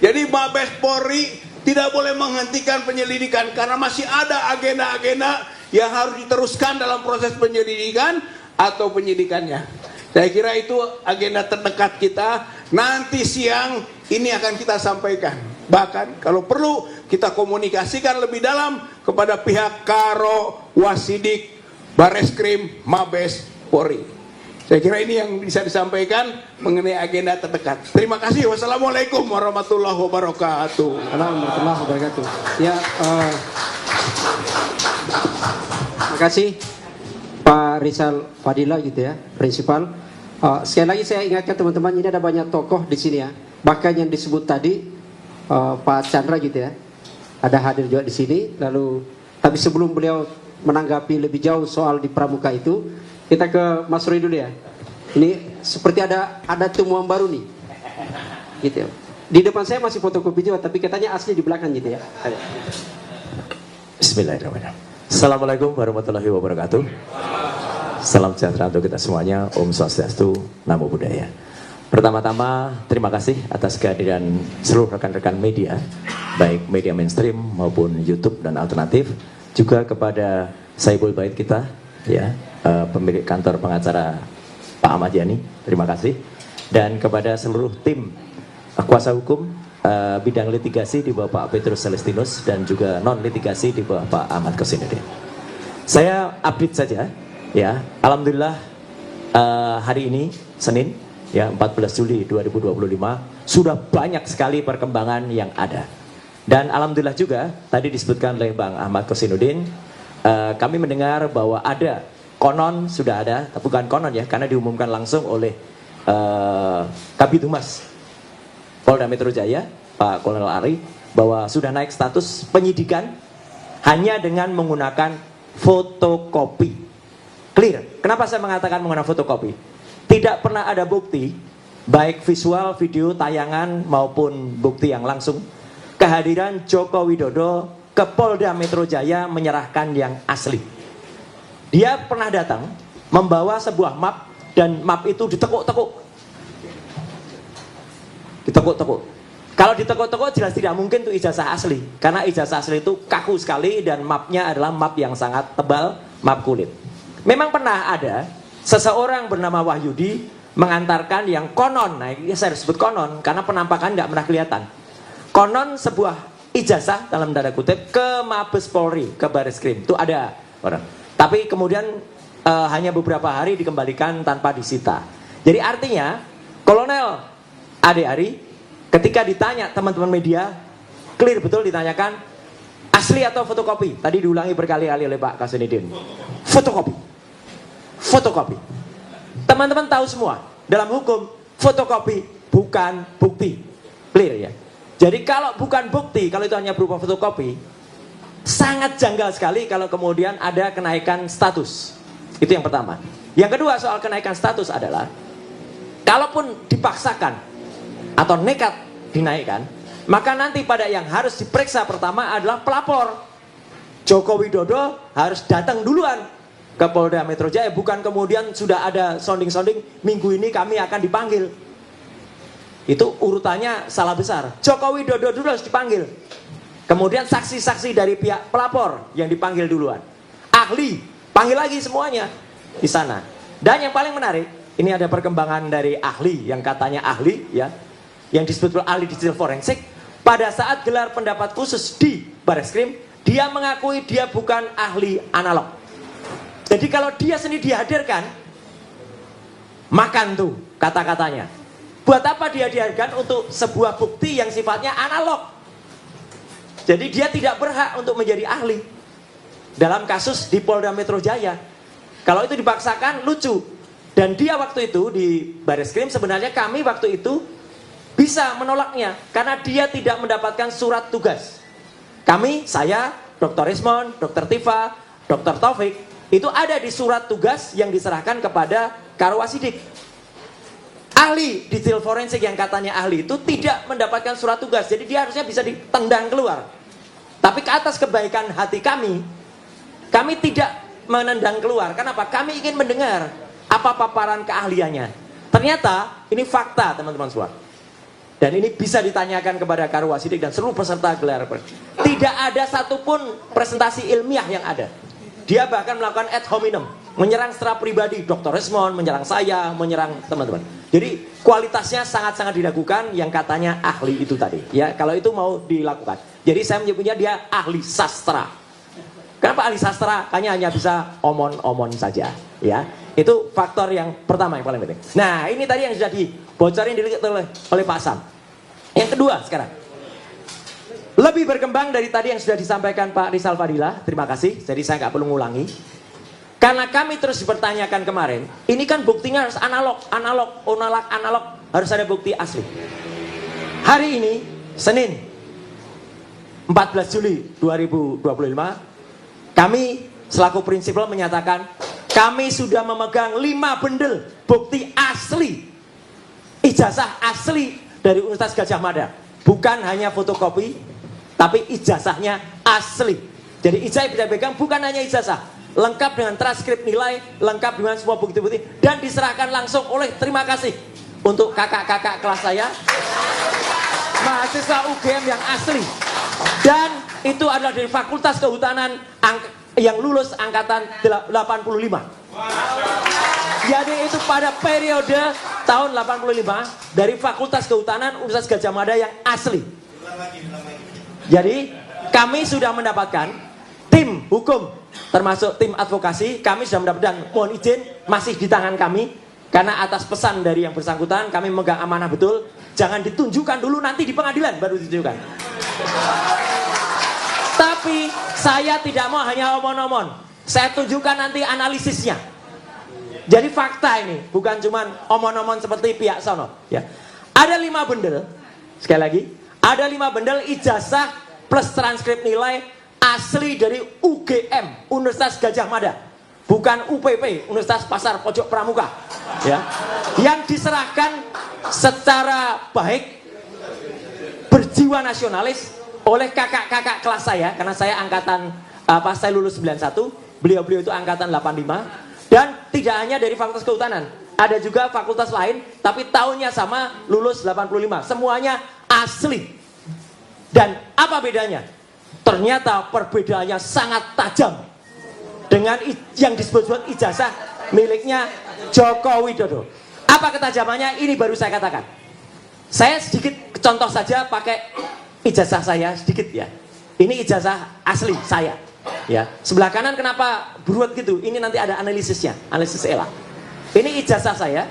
Jadi Mabes Polri tidak boleh menghentikan penyelidikan karena masih ada agenda-agenda yang harus diteruskan dalam proses penyelidikan atau penyidikannya. Saya kira itu agenda terdekat kita. Nanti siang ini akan kita sampaikan. Bahkan kalau perlu kita komunikasikan lebih dalam kepada pihak Karo, Wasidik, Bareskrim, Mabes Polri. Saya kira ini yang bisa disampaikan mengenai agenda terdekat. Terima kasih. Wassalamualaikum warahmatullahi wabarakatuh. Warahmatullahi wabarakatuh. Ya, terima kasih Pak Rizal Fadila gitu ya, prinsipal. Sekali lagi saya ingatkan teman-teman, ini ada banyak tokoh di sini ya. Bahkan yang disebut tadi Pak Chandra gitu ya, ada hadir juga di sini. Lalu, tapi sebelum beliau menanggapi lebih jauh soal di Pramuka itu, kita ke Mas Roy dulu ya. Ini seperti ada temuan baru nih, gitu ya. Di depan saya masih fotokopi juga, tapi katanya asli di belakang gitu ya. Ayo. Bismillahirrahmanirrahim. Assalamualaikum warahmatullahi wabarakatuh. Salam sejahtera untuk kita semuanya. Om Swastiastu, Namo Buddhaya. Pertama-tama terima kasih atas kehadiran seluruh rekan-rekan media, baik media mainstream maupun YouTube dan alternatif, juga kepada Saibul Bait kita, ya, pemilik kantor pengacara Pak Ahmad Yani, terima kasih, dan kepada seluruh tim kuasa hukum bidang litigasi di bawah Pak Petrus Celestinus dan juga non litigasi di bawah Pak Ahmad Kosinudin. Saya update saja, ya, alhamdulillah hari ini Senin, ya, 14 Juli 2025 sudah banyak sekali perkembangan yang ada. Dan alhamdulillah juga tadi disebutkan oleh Bang Ahmad Kosinudin, kami mendengar bahwa ada konon, sudah ada, bukan konon ya, karena diumumkan langsung oleh Kabid Humas Polda Metro Jaya, Pak Kolonel Ari, bahwa sudah naik status penyidikan hanya dengan menggunakan fotokopi. Clear. Kenapa saya mengatakan menggunakan fotokopi? Tidak pernah ada bukti, baik visual, video, tayangan maupun bukti yang langsung kehadiran Joko Widodo ke Polda Metro Jaya menyerahkan yang asli. Dia pernah datang membawa sebuah map, dan map itu ditekuk-tekuk. Ditekuk-tekuk. Kalau ditekuk-tekuk jelas tidak mungkin itu ijazah asli, karena ijazah asli itu kaku sekali dan mapnya adalah map yang sangat tebal, map kulit. Memang pernah ada seseorang bernama Wahyudi mengantarkan yang konon, nah ini saya sebut konon karena penampakan nggak pernah kelihatan. Konon sebuah ijazah dalam tanda kutip ke Mabes Polri, ke Baris Krim, itu ada orang. Tapi kemudian hanya beberapa hari dikembalikan tanpa disita. Jadi artinya Kolonel Ade Ari ketika ditanya teman-teman media, clear betul ditanyakan asli atau fotokopi. Tadi diulangi berkali-kali oleh Pak Kasunidin. Fotokopi. Fotokopi. Teman-teman tahu semua, dalam hukum fotokopi bukan bukti. Clear ya. Jadi kalau bukan bukti, kalau itu hanya berupa fotokopi, sangat janggal sekali kalau kemudian ada kenaikan status. Itu yang pertama. Yang kedua soal kenaikan status adalah kalaupun dipaksakan atau nekat dinaikkan, maka nanti pada yang harus diperiksa pertama adalah pelapor. Joko Widodo harus datang duluan ke Polda Metro Jaya, bukan kemudian sudah ada sounding-sounding minggu ini kami akan dipanggil. Itu urutannya salah besar. Joko Widodo dulu harus dipanggil. Kemudian saksi-saksi dari pihak pelapor yang dipanggil duluan. Ahli, panggil lagi semuanya di sana. Dan yang paling menarik, ini ada perkembangan dari ahli yang katanya ahli ya, yang disebut ahli digital forensik. Pada saat gelar pendapat khusus di Bareskrim, dia mengakui dia bukan ahli analog. Jadi kalau dia sendiri dihadirkan, makan tuh kata-katanya. Buat apa dia dihadirkan? Untuk sebuah bukti yang sifatnya analog. Jadi dia tidak berhak untuk menjadi ahli dalam kasus di Polda Metro Jaya. Kalau itu dipaksakan lucu. Dan dia waktu itu di Bareskrim, sebenarnya kami waktu itu bisa menolaknya karena dia tidak mendapatkan surat tugas. Kami, saya, Dr. Rismon, Dr. Tifa, Dr. Taufik, itu ada di surat tugas yang diserahkan kepada Karwasidik. Ahli digital forensik yang katanya ahli itu tidak mendapatkan surat tugas, jadi dia harusnya bisa ditendang keluar. Tapi ke atas kebaikan hati kami tidak menendang keluar. Kenapa? Kami ingin mendengar apa paparan keahliannya. Ternyata ini fakta teman-teman semua. Dan ini bisa ditanyakan kepada Karwasidik dan seluruh peserta gelar. Tidak ada satupun presentasi ilmiah yang ada. Dia bahkan melakukan ad hominem, menyerang secara pribadi Dr. Rismon, menyerang saya, menyerang teman-teman. Jadi kualitasnya sangat-sangat diragukan yang katanya ahli itu tadi. Ya, kalau itu mau dilakukan. Jadi saya menyebutnya dia ahli sastra. Kenapa ahli sastra? Hanya bisa omon-omon saja. Ya, itu faktor yang pertama yang paling penting. Nah, ini tadi yang sudah dibocorin oleh Pak Sam. Yang kedua sekarang. Lebih berkembang dari tadi yang sudah disampaikan Pak Rizal Fadilah, terima kasih, jadi saya nggak perlu ngulangi. Karena kami terus dipertanyakan kemarin, ini kan buktinya harus analog, harus ada bukti asli. Hari ini, Senin, 14 Juli 2025, kami selaku prinsipal menyatakan, kami sudah memegang 5 bendel bukti asli, ijazah asli dari Universitas Gadjah Mada. Bukan hanya fotokopi, tapi ijazahnya asli. Jadi ijazah bisa pegang bukan hanya ijazah, lengkap dengan transkrip nilai, lengkap dengan semua bukti-bukti, dan diserahkan langsung oleh, terima kasih untuk kakak-kakak kelas saya, mahasiswa UGM yang asli. Dan itu adalah dari Fakultas Kehutanan yang lulus angkatan 85. Jadi itu pada periode tahun 85 dari Fakultas Kehutanan Universitas Gadjah Mada yang asli. Jadi kami sudah mendapatkan tim hukum termasuk tim advokasi, kami sudah mendapatkan, mohon izin masih di tangan kami karena atas pesan dari yang bersangkutan kami memegang amanah betul, jangan ditunjukkan dulu, nanti di pengadilan baru ditunjukkan. Tapi saya tidak mau hanya omon-omon, saya tunjukkan nanti analisisnya. Jadi fakta ini bukan cuman omon-omon seperti pihak sono ya. Ada 5 bendel, sekali lagi ada 5 bendel ijazah plus transkrip nilai asli dari UGM, Universitas Gadjah Mada, bukan UPP, Universitas Pasar Pojok Pramuka, ya, yang diserahkan secara baik, berjiwa nasionalis, oleh kakak-kakak kelas saya, karena saya angkatan saya lulus 91, beliau-beliau itu angkatan 85, dan tidak hanya dari Fakultas Kehutanan, ada juga fakultas lain, tapi tahunnya sama, lulus 85, semuanya asli. Dan apa bedanya? Ternyata perbedaannya sangat tajam dengan yang disebut ijazah miliknya Joko Widodo. Apa ketajamannya? Ini baru saya katakan. Saya sedikit contoh saja pakai ijazah saya sedikit ya. Ini ijazah asli saya. Ya, sebelah kanan kenapa buruat gitu? Ini nanti ada analisisnya, analisis ELA. Ini ijazah saya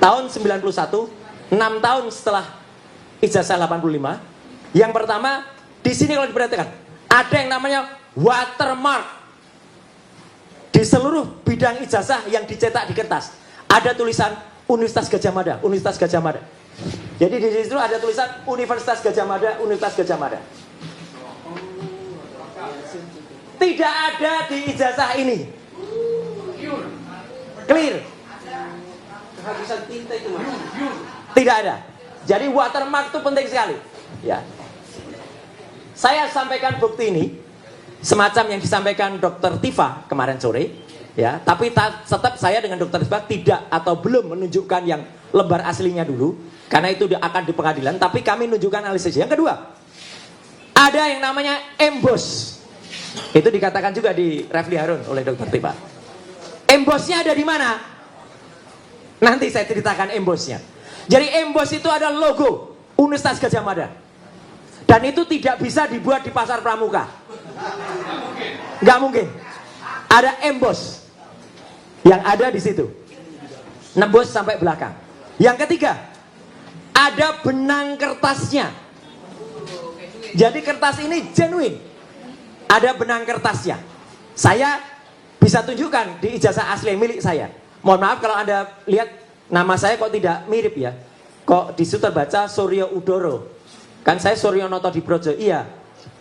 tahun 91, 6 tahun setelah ijazah 85. Yang pertama, di sini kalau diperhatikan, ada yang namanya watermark di seluruh bidang ijazah yang dicetak di kertas. Ada tulisan Universitas Gadjah Mada, Universitas Gadjah Mada. Jadi di situ ada tulisan Universitas Gadjah Mada, Universitas Gadjah Mada. Tidak ada di ijazah ini. Clear. Kehabisan tinta itu Mas. Tidak ada. Jadi watermark itu penting sekali. Ya. Saya sampaikan bukti ini semacam yang disampaikan Dr. Tifa kemarin sore, ya. Tapi tetap saya dengan Dr. Tifa tidak atau belum menunjukkan yang lembar aslinya dulu, karena itu akan di pengadilan. Tapi kami menunjukkan analisis. Yang kedua, ada yang namanya emboss. Itu dikatakan juga di Refli Harun oleh Dr. Tifa. Embossnya ada di mana? Nanti saya ceritakan embossnya. Jadi emboss itu ada logo Universitas Gadjah Mada. Dan itu tidak bisa dibuat di pasar pramuka. Nggak mungkin. Ada emboss yang ada di situ. Nembus sampai belakang. Yang ketiga, ada benang kertasnya. Jadi kertas ini genuine. Ada benang kertasnya. Saya bisa tunjukkan di ijazah asli milik saya. Mohon maaf kalau Anda lihat nama saya kok tidak mirip ya. Kok di situ terbaca Suryo Udoro. Kan saya Suryo Noto Dibrojo. Iya.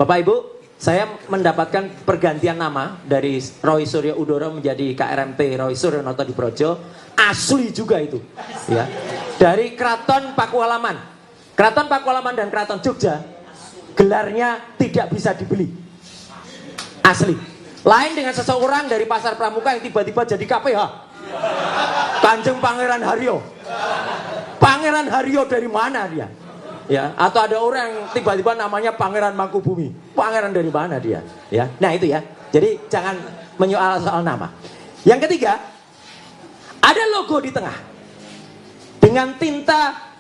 Bapak Ibu, saya mendapatkan pergantian nama dari Roy Suryo Udoro menjadi KRMT Roy Suryo Noto Dibrojo. Asli juga itu. Ya. Dari Keraton Pakualaman. Keraton Pakualaman dan Keraton Jogja gelarnya tidak bisa dibeli. Asli. Lain dengan seseorang dari pasar pramuka yang tiba-tiba jadi KPH. Kanjeng Pangeran Haryo. Pangeran Haryo dari mana dia? Ya, atau ada orang yang tiba-tiba namanya Pangeran Mangkubumi. Pangeran dari mana dia? Ya. Nah, itu ya. Jadi jangan menyoal soal nama. Yang ketiga, ada logo di tengah. Dengan tinta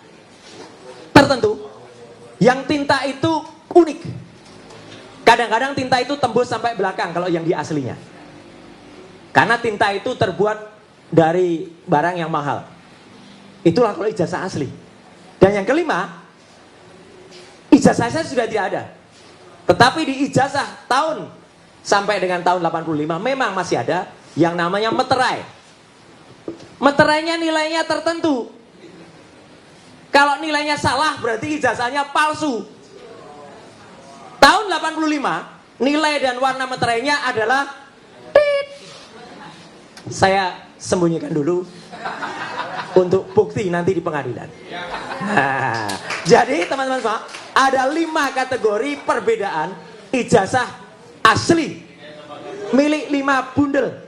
tertentu. Yang tinta itu unik. Kadang-kadang tinta itu tembus sampai belakang kalau yang di aslinya. Karena tinta itu terbuat dari barang yang mahal. Itulah kalau ijazah asli. Dan yang kelima, ijazah saya sudah tidak ada. Tetapi di ijazah tahun sampai dengan tahun 85 memang masih ada yang namanya meterai. Meterainya nilainya tertentu. Kalau nilainya salah berarti ijazahnya palsu. Tahun 85 nilai dan warna meterainya adalah tit. Saya sembunyikan dulu untuk bukti nanti di pengadilan. Nah, jadi teman-teman semua, ada 5 kategori perbedaan ijazah asli milik 5 bundel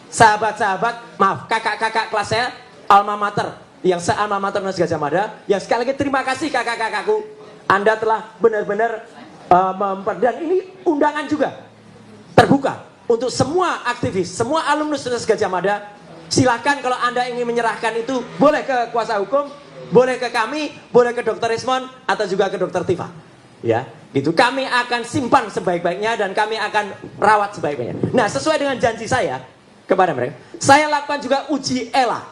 sahabat-sahabat, maaf, kakak-kakak kelas saya alma mater, yang se-alma mater Universitas Gadjah Mada, yang sekali lagi terima kasih kakak-kakakku, Anda telah benar-benar dan ini undangan juga terbuka untuk semua aktivis, semua alumnus Universitas Gadjah Mada. Silakan kalau Anda ingin menyerahkan itu, boleh ke kuasa hukum, boleh ke kami, boleh ke Dr. Rismon atau juga ke Dr. Tifa. Ya, gitu. Kami akan simpan sebaik-baiknya dan kami akan rawat sebaik-baiknya. Nah, sesuai dengan janji saya kepada mereka, saya lakukan juga uji ELA.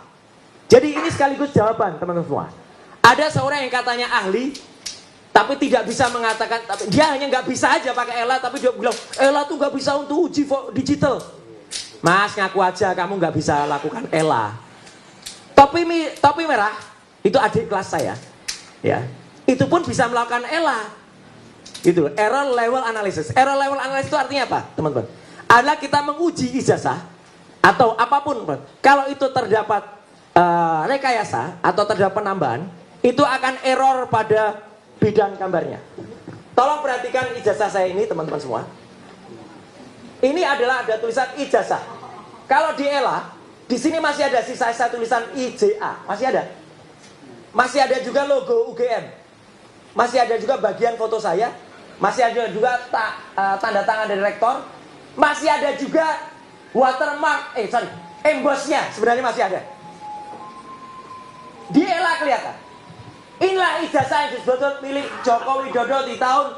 Jadi ini sekaligus jawaban teman-teman semua. Ada seorang yang katanya ahli, tapi tidak bisa mengatakan, dia hanya nggak bisa aja pakai ELA, tapi dia bilang ELA tuh nggak bisa untuk uji digital. Mas, ngaku aja kamu nggak bisa lakukan ELA. Topi merah itu adik kelas saya, ya. Itu pun bisa melakukan ELA. Gitu, error level analysis. Error level analysis itu artinya apa, teman-teman? Adalah kita menguji ijazah atau apapun. Kalau itu terdapat rekayasa atau terdapat penambahan, itu akan error pada bidang gambarnya. Tolong perhatikan ijazah saya ini teman-teman semua. Ini adalah ada tulisan ijazah. Kalau di ELA, di sini masih ada sisa tulisan IJA, masih ada. Masih ada juga logo UGM. Masih ada juga bagian foto saya. Masih ada juga tanda tangan dari rektor. Masih ada juga watermark, embossnya sebenarnya masih ada. Di ELA kelihatan. Inilah ijazah yang disebut milik Joko Widodo di tahun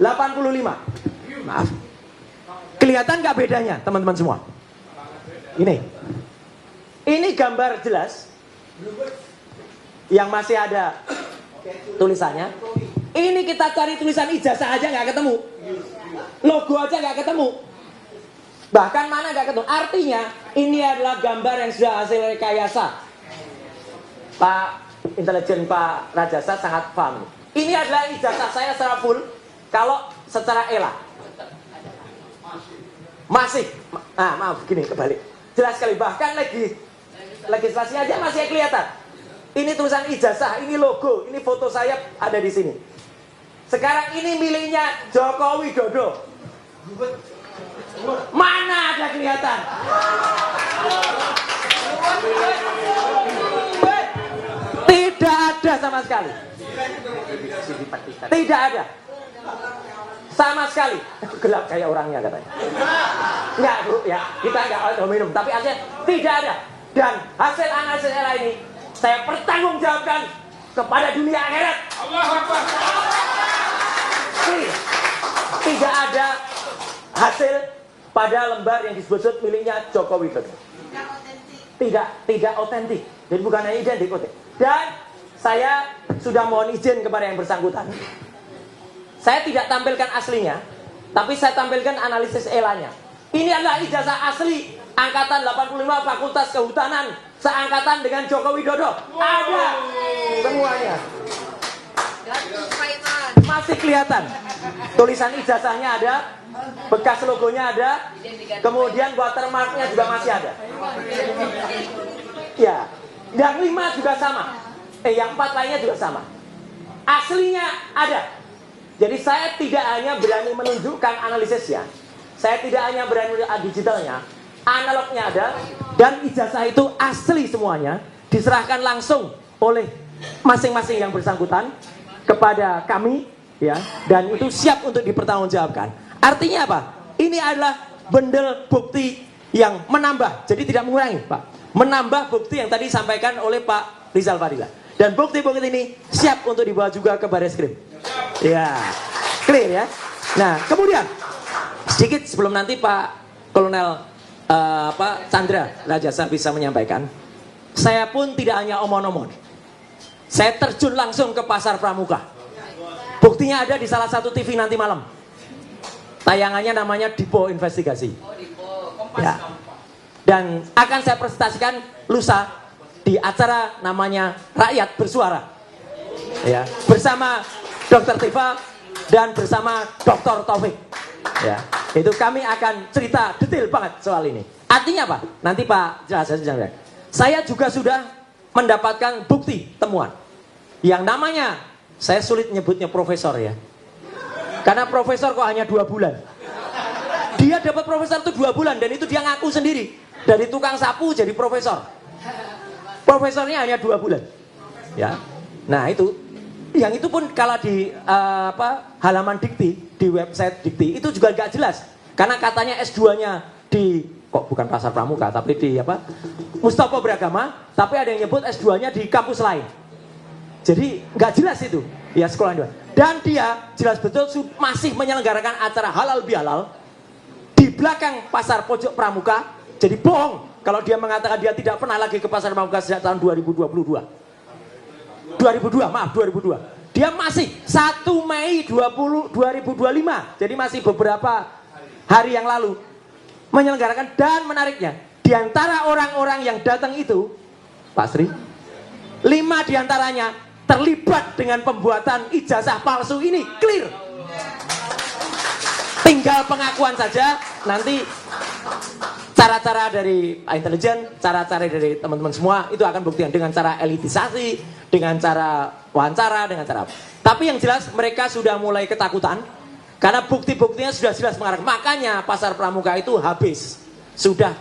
85. Maaf. Kelihatan nggak bedanya teman-teman semua? Ini gambar jelas yang masih ada tulisannya. Ini kita cari tulisan ijazah aja nggak ketemu, logo aja nggak ketemu, bahkan mana nggak ketemu. Artinya ini adalah gambar yang sudah hasil rekayasa. Pak intelijen Pak Rajasa sangat paham. Ini adalah ijazah saya secara full. Kalau secara ELA masih, maaf gini kebalik, jelas sekali. Bahkan legislasi aja masih kelihatan. Ini tulisan ijazah, ini logo, ini foto saya ada di sini. Sekarang ini miliknya Joko Widodo. Mana ada kelihatan? Tidak ada sama sekali. Tidak ada. Sama sekali. Gelap kayak orangnya katanya. Enggak Bu, ya. Kita enggak minum, tapi artinya tidak ada. Dan hasil analisis ELA ini saya pertanggungjawabkan kepada dunia akhirat. Allahu Akbar. Tidak ada hasil pada lembar yang disebut miliknya Joko Widodo. Tidak otentik. Jadi bukan hanya identik. Dan saya sudah mohon izin kepada yang bersangkutan. Saya tidak tampilkan aslinya, tapi saya tampilkan analisis ELA-nya. Ini adalah ijazah asli angkatan 85 Fakultas Kehutanan seangkatan dengan Joko Widodo. Ada semuanya. Masih kelihatan. Tulisan ijazahnya ada, bekas logonya ada, kemudian watermarknya juga masih ada. Ya, yang 5 juga sama. Yang 4 lainnya juga sama. Aslinya ada. Jadi saya tidak hanya berani menunjukkan analisisnya, saya tidak hanya berani digitalnya, analognya ada, dan ijazah itu asli semuanya, diserahkan langsung oleh masing-masing yang bersangkutan kepada kami, ya, dan itu siap untuk dipertanggungjawabkan. Artinya apa? Ini adalah bendel bukti yang menambah, jadi tidak mengurangi, Pak. Menambah bukti yang tadi disampaikan oleh Pak Rizal Fadila. Dan bukti-bukti ini siap untuk dibawa juga ke Barreskrim. Ya, clear ya. Nah, kemudian sedikit sebelum nanti Pak Kolonel Chandra Rajasa bisa menyampaikan, saya pun tidak hanya omong-omong. Saya terjun langsung ke Pasar Pramuka. Buktinya ada di salah satu TV nanti malam. Tayangannya namanya Dipo Investigasi. Ya. Dan akan saya presentasikan lusa di acara namanya Rakyat Bersuara. Ya, bersama Dr. Tifa dan bersama Dr. Taufik. Ya, itu kami akan cerita detail banget soal ini. Artinya apa? Nanti Pak jelaskan. Saya juga sudah mendapatkan bukti temuan yang namanya, saya sulit nyebutnya profesor ya, karena profesor kok hanya 2 bulan. Dia dapat profesor itu 2 bulan dan itu dia ngaku sendiri, dari tukang sapu jadi profesor. Profesornya hanya 2 bulan. Ya, nah itu. Yang itu pun kalau di halaman Dikti, di website Dikti itu juga nggak jelas, karena katanya S2-nya di kok bukan Pasar Pramuka tapi di Mustafa Beragama, tapi ada yang nyebut S2-nya di kampus lain. Jadi nggak jelas itu ya sekolah dua. Dan dia jelas betul masih menyelenggarakan acara halal bihalal di belakang Pasar Pojok Pramuka. Jadi bohong kalau dia mengatakan dia tidak pernah lagi ke Pasar Pramuka sejak tahun 2002. Dia masih 1 Mei 2025, jadi masih beberapa hari yang lalu menyelenggarakan. Dan menariknya, di antara orang-orang yang datang itu, Pak Sri, 5 diantaranya terlibat dengan pembuatan ijazah palsu ini. Clear. Tinggal pengakuan saja, nanti cara-cara dari intelijen, cara-cara dari teman-teman semua itu akan buktikan dengan cara elitisasi, dengan cara wawancara, dengan cara apa. Tapi yang jelas mereka sudah mulai ketakutan karena bukti-buktinya sudah jelas mengarah. Makanya pasar pramuka itu habis, sudah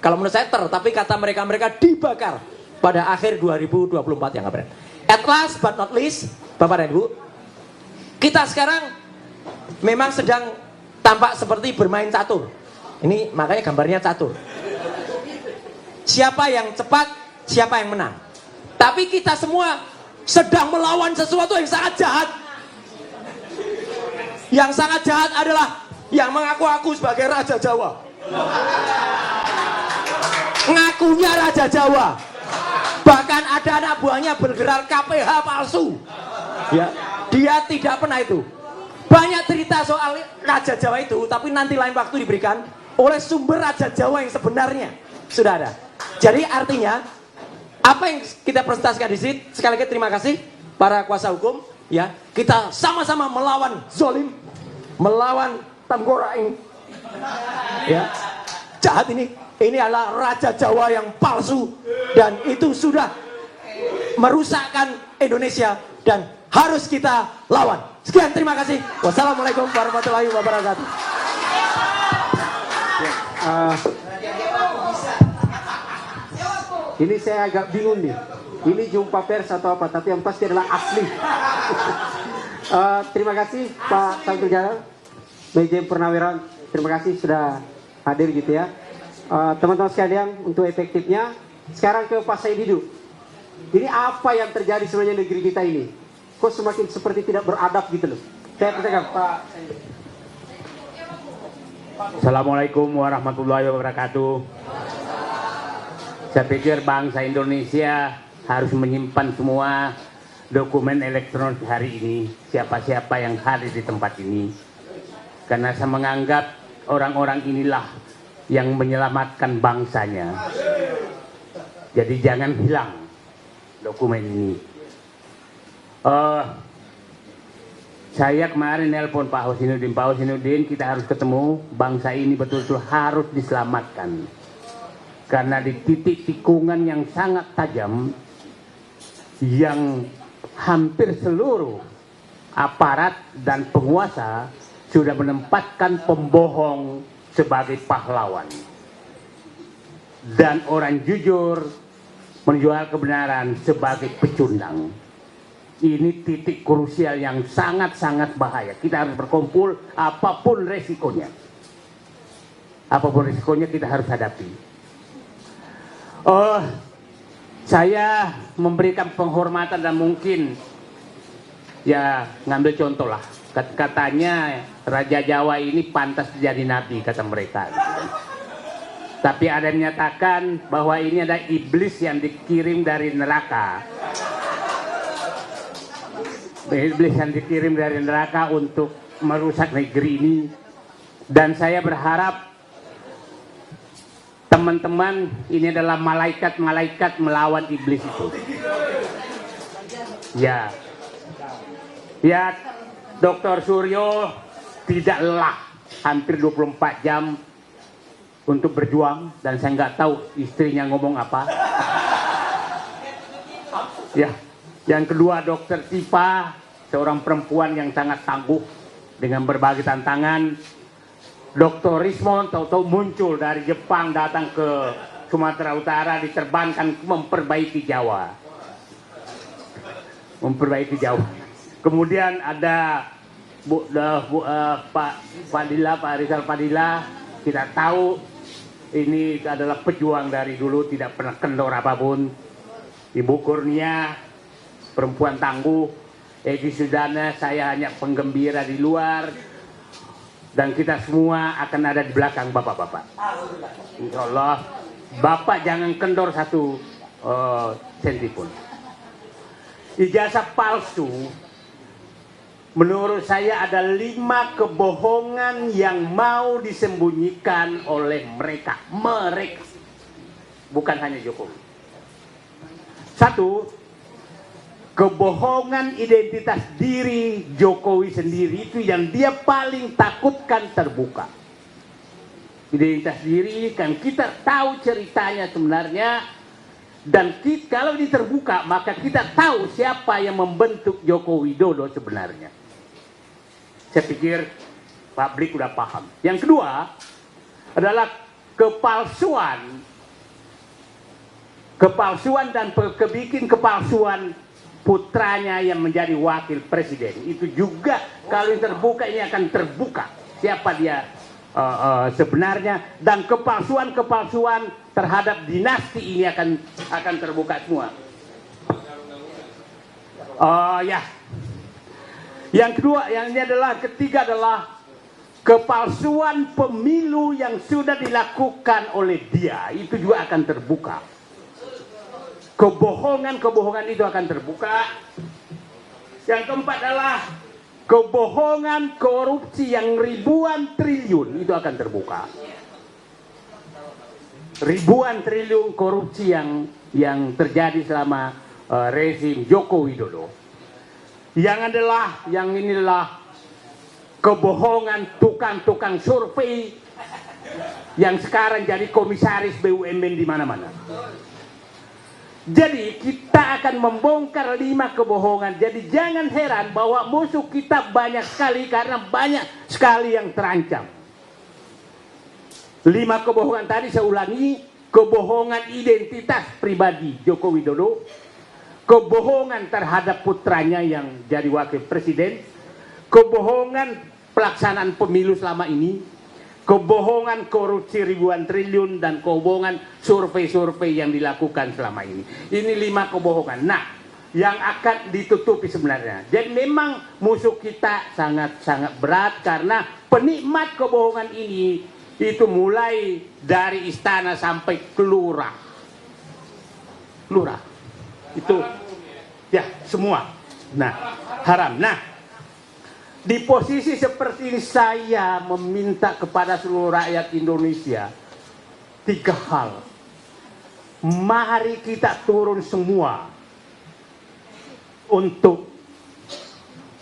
kalau menurut saya tapi kata mereka dibakar pada akhir 2024 yang akan datang. At last but not least, Bapak dan Ibu, kita sekarang memang sedang tampak seperti bermain catur. Ini makanya gambarnya catur. Siapa yang cepat, siapa yang menang. Tapi kita semua sedang melawan sesuatu yang sangat jahat. Yang sangat jahat adalah yang mengaku-aku sebagai Raja Jawa. Ngakunya Raja Jawa. Bahkan ada anak buahnya bergerak KPH palsu. Ya, dia tidak pernah itu. Banyak cerita soal Raja Jawa itu, tapi nanti lain waktu diberikan oleh sumber Raja Jawa yang sebenarnya sudah ada. Jadi artinya apa yang kita presentasikan di sini, sekali lagi terima kasih para kuasa hukum, ya. Kita sama-sama melawan zolim, melawan tenggorak, ya. Jahat ini adalah Raja Jawa yang palsu dan itu sudah merusakkan Indonesia dan harus kita lawan. Sekian, terima kasih. Wassalamualaikum warahmatullahi wabarakatuh. Ini saya agak bingung nih. Ini jumpa pers atau apa? Tapi yang pasti adalah asli. Terima kasih Pak Samsul Jalal, Manajemen Purnawirawan. Terima kasih sudah hadir gitu ya. Teman-teman sekalian, untuk efektifnya, sekarang ke Pak Said Didu. Ini apa yang terjadi sebenarnya negeri kita ini? Kok semakin seperti tidak beradab gitu loh. Saya persilakan Pak Said. Assalamualaikum warahmatullahi wabarakatuh. Saya pikir bangsa Indonesia harus menyimpan semua dokumen elektronik hari ini, siapa-siapa yang hadir di tempat ini. Karena saya menganggap orang-orang inilah yang menyelamatkan bangsanya. Jadi jangan hilang dokumen ini. Saya kemarin nelpon Pak Husainuddin, kita harus ketemu, bangsa ini betul-betul harus diselamatkan. Karena di titik tikungan yang sangat tajam, yang hampir seluruh aparat dan penguasa sudah menempatkan pembohong sebagai pahlawan. Dan orang jujur menjual kebenaran sebagai pecundang. Ini titik krusial yang sangat-sangat bahaya. Kita harus berkumpul apapun resikonya. Apapun resikonya kita harus hadapi. Saya memberikan penghormatan dan mungkin ya ngambil contoh lah. Katanya Raja Jawa ini pantas jadi nabi, kata mereka. Tapi ada yang menyatakan bahwa ini ada iblis yang dikirim dari neraka. Iblis yang dikirim dari neraka untuk merusak negeri ini. Dan saya berharap teman-teman ini adalah malaikat-malaikat melawan iblis itu. Ya, Dr. Suryo tidak lelah hampir 24 jam untuk berjuang, dan saya nggak tahu istrinya ngomong apa. Ya, yang kedua Dr. Tifa, seorang perempuan yang sangat tangguh dengan berbagai tantangan. Dr. Rismon tahu-tahu muncul dari Jepang datang ke Sumatera Utara, diterbangkan memperbaiki Jawa. Kemudian ada Pak Rizal Fadila, kita tahu ini adalah pejuang dari dulu, tidak pernah kendor apapun. Ibu Kurnia, perempuan tangguh. Egy Sudana, saya hanya penggembira di luar. Dan kita semua akan ada di belakang bapak-bapak. Insya Allah, bapak jangan kendor satu senti pun. Ijazah palsu, menurut saya ada 5 kebohongan yang mau disembunyikan oleh mereka. Bukan hanya Jokowi. 1, kebohongan identitas diri Jokowi sendiri itu yang dia paling takutkan terbuka. identitas diri, kan kita tahu ceritanya sebenarnya, dan kalau ini terbuka maka kita tahu siapa yang membentuk Joko Widodo sebenarnya. Saya pikir publik udah paham. Yang kedua adalah kepalsuan dan kebikin kepalsuan putranya yang menjadi wakil presiden. Itu juga kalau ini terbuka, ini akan terbuka siapa dia sebenarnya, dan kepalsuan terhadap dinasti ini akan terbuka semua. Ya. Yang kedua, ketiga adalah kepalsuan pemilu yang sudah dilakukan oleh dia, itu juga akan terbuka. Kebohongan itu akan terbuka. Yang keempat adalah kebohongan korupsi yang ribuan triliun, itu akan terbuka. Ribuan triliun korupsi yang terjadi selama rezim Joko Widodo. Yang ini adalah kebohongan tukang-tukang survei yang sekarang jadi komisaris BUMN di mana-mana. Jadi kita akan membongkar 5 kebohongan. Jadi jangan heran bahwa musuh kita banyak sekali, karena banyak sekali yang terancam. 5 kebohongan tadi saya ulangi: kebohongan identitas pribadi Joko Widodo, kebohongan terhadap putranya yang jadi wakil presiden, kebohongan pelaksanaan pemilu selama ini, kebohongan korupsi ribuan triliun, dan kebohongan survei-survei yang dilakukan selama ini. Ini 5 kebohongan. Nah, yang akan ditutupi sebenarnya. Jadi memang musuh kita sangat-sangat berat, karena penikmat kebohongan ini itu mulai dari istana sampai ke lurah. Itu ya semua. Nah, haram. Nah, di posisi seperti ini saya meminta kepada seluruh rakyat Indonesia 3 hal. Mari kita turun semua untuk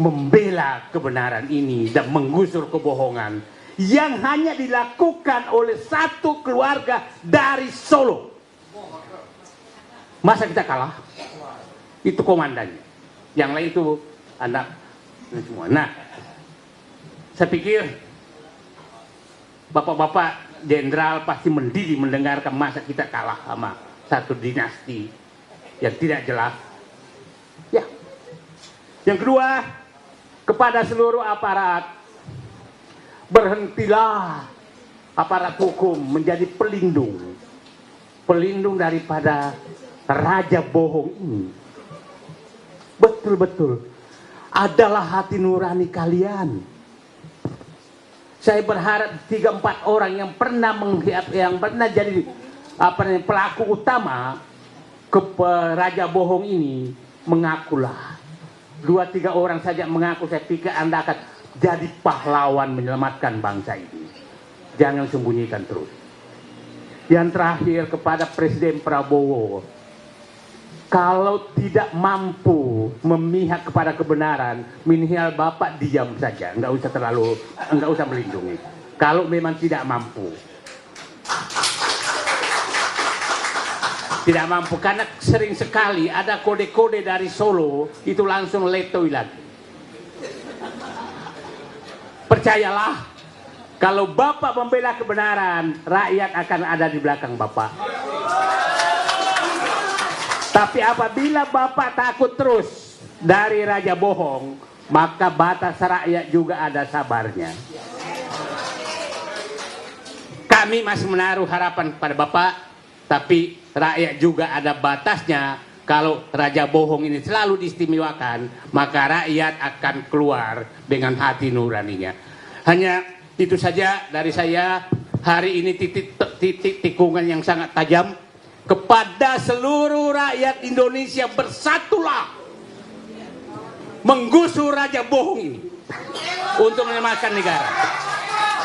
membela kebenaran ini dan menggusur kebohongan yang hanya dilakukan oleh satu keluarga dari Solo. Masa kita kalah? Itu komandannya. Yang lain itu anak semua. Nah, saya pikir bapak-bapak jenderal pasti mendidih mendengarkan masa kita kalah sama satu dinasti yang tidak jelas. Ya. Yang kedua, kepada seluruh aparat, berhentilah aparat hukum menjadi pelindung daripada raja bohong ini. Betul-betul adalah hati nurani kalian. Saya berharap 3-4 orang yang pernah jadi pelaku utama raja bohong ini mengakulah. 2-3 orang saja mengaku, saya pikir Anda akan jadi pahlawan menyelamatkan bangsa ini. Jangan sembunyikan terus. Yang terakhir, kepada Presiden Prabowo, kalau tidak mampu memihak kepada kebenaran, minimal Bapak diam saja, nggak usah melindungi. Kalau memang tidak mampu, karena sering sekali ada kode-kode dari Solo itu langsung letoi lagi. Percayalah, kalau Bapak membela kebenaran, rakyat akan ada di belakang Bapak. Tapi apabila Bapak takut terus dari raja bohong, maka batas rakyat juga ada sabarnya. Kami masih menaruh harapan pada Bapak, tapi rakyat juga ada batasnya. Kalau raja bohong ini selalu diistimewakan, maka rakyat akan keluar dengan hati nuraninya. Hanya itu saja dari saya. Hari ini titik tikungan yang sangat tajam. Kepada seluruh rakyat Indonesia, bersatulah menggusur raja bohong ini untuk menyelamatkan negara.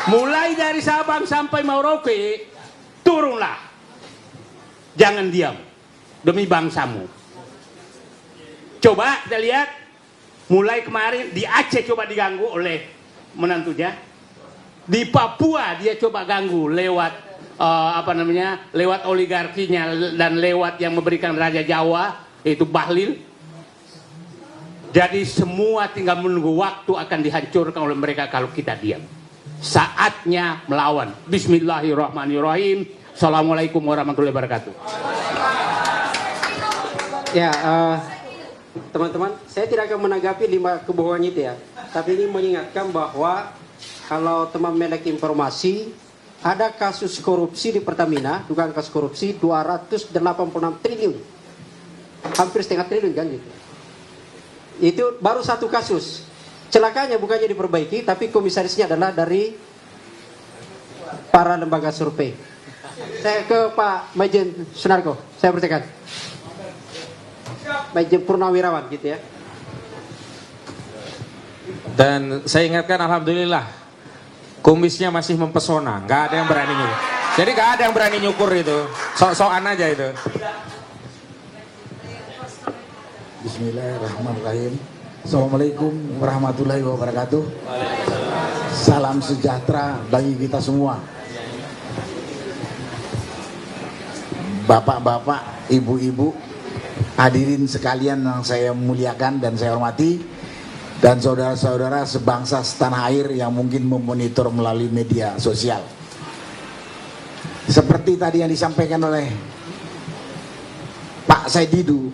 Mulai dari Sabang sampai Merauke, turunlah, jangan diam demi bangsamu. Coba kita lihat, mulai kemarin di Aceh coba diganggu oleh menantunya, Di Papua dia coba ganggu lewat lewat oligarkinya dan lewat yang memberikan Raja Jawa, yaitu Bahlil. Jadi semua tinggal menunggu waktu akan dihancurkan oleh mereka kalau kita diam. Saatnya melawan. Bismillahirrahmanirrahim. Assalamualaikum warahmatullahi wabarakatuh. Ya, teman-teman, saya tidak akan menanggapi 5 kebohongan itu ya. Tapi ini mengingatkan bahwa kalau teman melek informasi, ada kasus korupsi di Pertamina, dugaan kasus korupsi 286 triliun. Hampir setengah triliun kan gitu. Itu baru satu kasus. Celakanya bukannya diperbaiki, tapi komisarisnya adalah dari para lembaga survei. Saya ke Pak Majen Sunarko, saya persilakan. Majen Purnawirawan gitu ya. Dan saya ingatkan alhamdulillah kumisnya masih mempesona, nggak ada yang berani nyukur. Jadi nggak ada yang berani nyukur itu, sok-sokan aja itu. Bismillahirrahmanirrahim. Assalamualaikum warahmatullahi wabarakatuh. Salam sejahtera bagi kita semua. Bapak-bapak, ibu-ibu, hadirin sekalian yang saya muliakan dan saya hormati, dan saudara-saudara sebangsa setanah air yang mungkin memonitor melalui media sosial. Seperti tadi yang disampaikan oleh Pak Said Didu,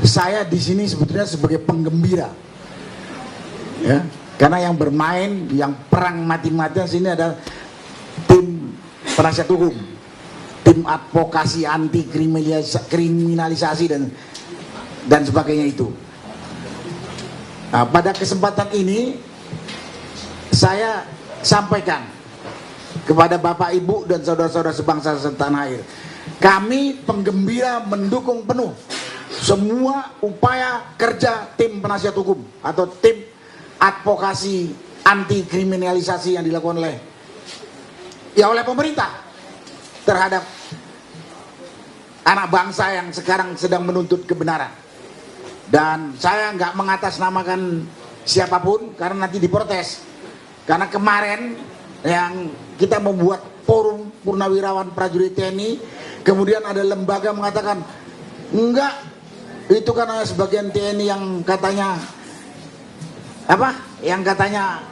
saya di sini sebetulnya sebagai penggembira, ya, karena yang bermain, yang perang mati-matian sini adalah tim penasihat hukum, tim advokasi anti kriminalisasi dan sebagainya itu. Nah, pada kesempatan ini saya sampaikan kepada Bapak Ibu dan saudara-saudara sebangsa setanah air, kami penggembira mendukung penuh semua upaya kerja tim penasihat hukum atau tim advokasi anti kriminalisasi yang dilakukan oleh pemerintah terhadap anak bangsa yang sekarang sedang menuntut kebenaran. Dan saya nggak mengatasnamakan siapapun karena nanti diprotes. Karena kemarin yang kita membuat forum Purnawirawan Prajurit TNI, kemudian ada lembaga mengatakan enggak, itu kan hanya sebagian TNI yang katanya yang katanya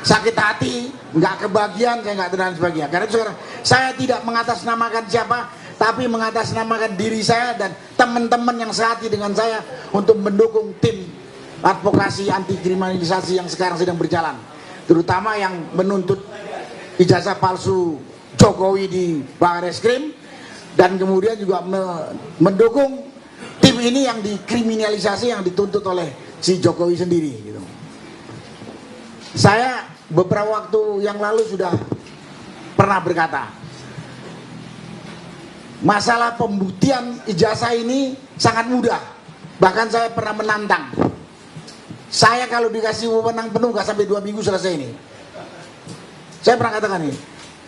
sakit hati, nggak kebagian, saya nggak dan sebagainya. Karena itu saya tidak mengatasnamakan siapa, tapi mengatasnamakan diri saya dan teman-teman yang sehati dengan saya untuk mendukung tim advokasi anti kriminalisasi yang sekarang sedang berjalan, terutama yang menuntut ijazah palsu Jokowi di Barreskrim, dan kemudian juga mendukung tim ini yang dikriminalisasi, yang dituntut oleh si Jokowi sendiri gitu. Saya beberapa waktu yang lalu sudah pernah berkata, masalah pembuktian ijazah ini sangat mudah. Bahkan saya pernah menantang, saya kalau dikasih wewenang penuh gak sampai 2 minggu selesai ini. Saya pernah katakan ini,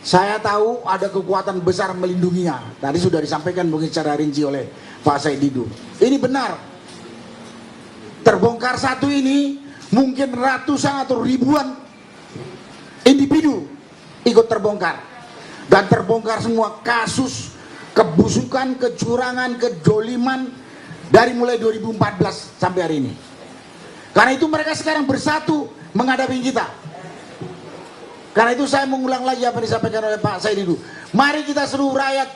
saya tahu ada kekuatan besar melindunginya. Tadi sudah disampaikan mungkin secara rinci oleh Pak Said Didu. Ini benar. Terbongkar satu ini, mungkin ratusan atau ribuan individu ikut terbongkar. Dan terbongkar semua kasus kebusukan, kecurangan, kejoliman dari mulai 2014 sampai hari ini. Karena itu mereka sekarang bersatu menghadapi kita. Karena itu saya mengulang lagi apa yang disampaikan oleh Pak Said Didu. Mari kita seluruh rakyat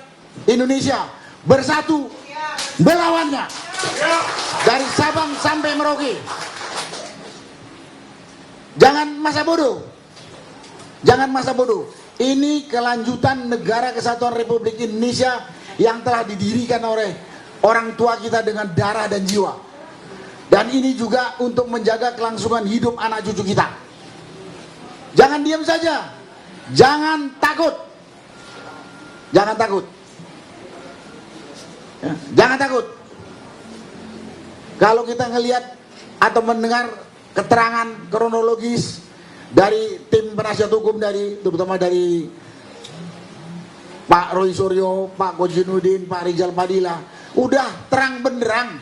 Indonesia bersatu melawannya. Dari Sabang sampai Merauke. Jangan masa bodoh. Jangan masa bodoh. Ini kelanjutan negara kesatuan Republik Indonesia yang telah didirikan oleh orang tua kita dengan darah dan jiwa. Dan ini juga untuk menjaga kelangsungan hidup anak cucu kita. Jangan diam saja. Jangan takut. Jangan takut. Ya, jangan takut. Kalau kita ngelihat atau mendengar keterangan kronologis dari tim penasihat hukum, terutama dari Pak Roy Suryo, Pak Kojinuddin, Pak Rizal Padilla, udah terang benderang,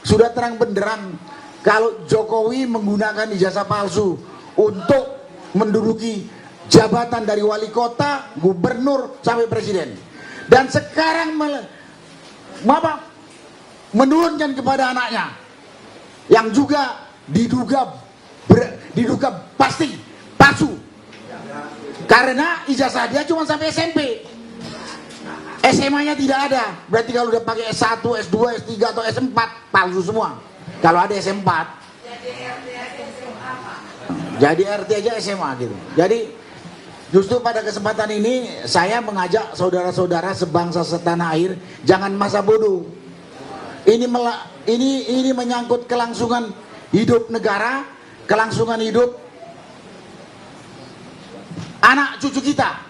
sudah terang benderang kalau Jokowi menggunakan ijazah palsu untuk menduduki jabatan dari wali kota, gubernur sampai presiden. Dan sekarang menurunkan kepada anaknya yang juga diduga pasti palsu. Karena ijazah dia cuma sampai SMP. SMA-nya tidak ada. Berarti kalau udah pakai S1, S2, S3 atau S4 palsu semua. Kalau ada S4. Jadi RT aja SMA gitu. Jadi justru pada kesempatan ini saya mengajak saudara-saudara sebangsa setanah air jangan masa bodoh. Ini menyangkut kelangsungan hidup negara, kelangsungan hidup anak cucu kita.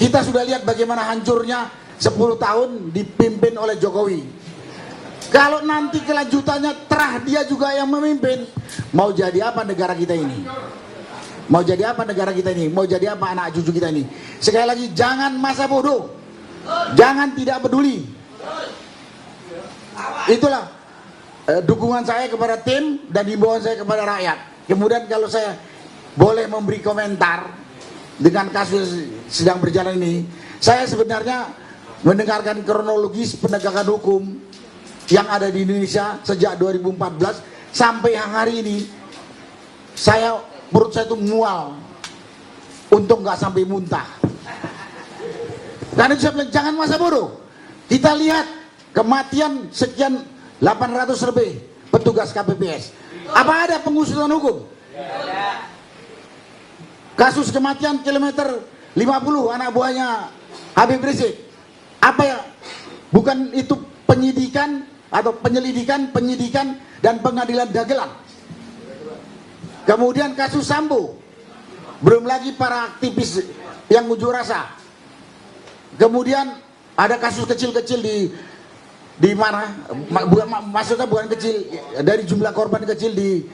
Kita sudah lihat bagaimana hancurnya 10 tahun dipimpin oleh Jokowi. Kalau nanti kelanjutannya terah dia juga yang memimpin, mau jadi apa negara kita ini? Mau jadi apa negara kita ini? Mau jadi apa anak cucu kita ini? Sekali lagi, jangan masa bodoh. Jangan tidak peduli. Itulah dukungan saya kepada tim dan himbauan saya kepada rakyat. Kemudian kalau saya boleh memberi komentar dengan kasus sedang berjalan ini, saya sebenarnya mendengarkan kronologis penegakan hukum yang ada di Indonesia sejak 2014 sampai yang hari ini. Perut saya itu mual untuk nggak sampai muntah. Karena itu saya bilang jangan masa bodoh. Kita lihat kematian sekian 800 lebih petugas KPPS. Apa ada pengusutan hukum? Kasus kematian kilometer 50 anak buahnya Habib Rizik. Apa ya? Bukan itu penyidikan atau penyelidikan, penyidikan dan pengadilan dagelan. Kemudian kasus Sambo. Belum lagi para aktivis yang unjuk rasa. Kemudian ada kasus kecil-kecil di mana? Maksudnya bukan kecil, dari jumlah korban kecil di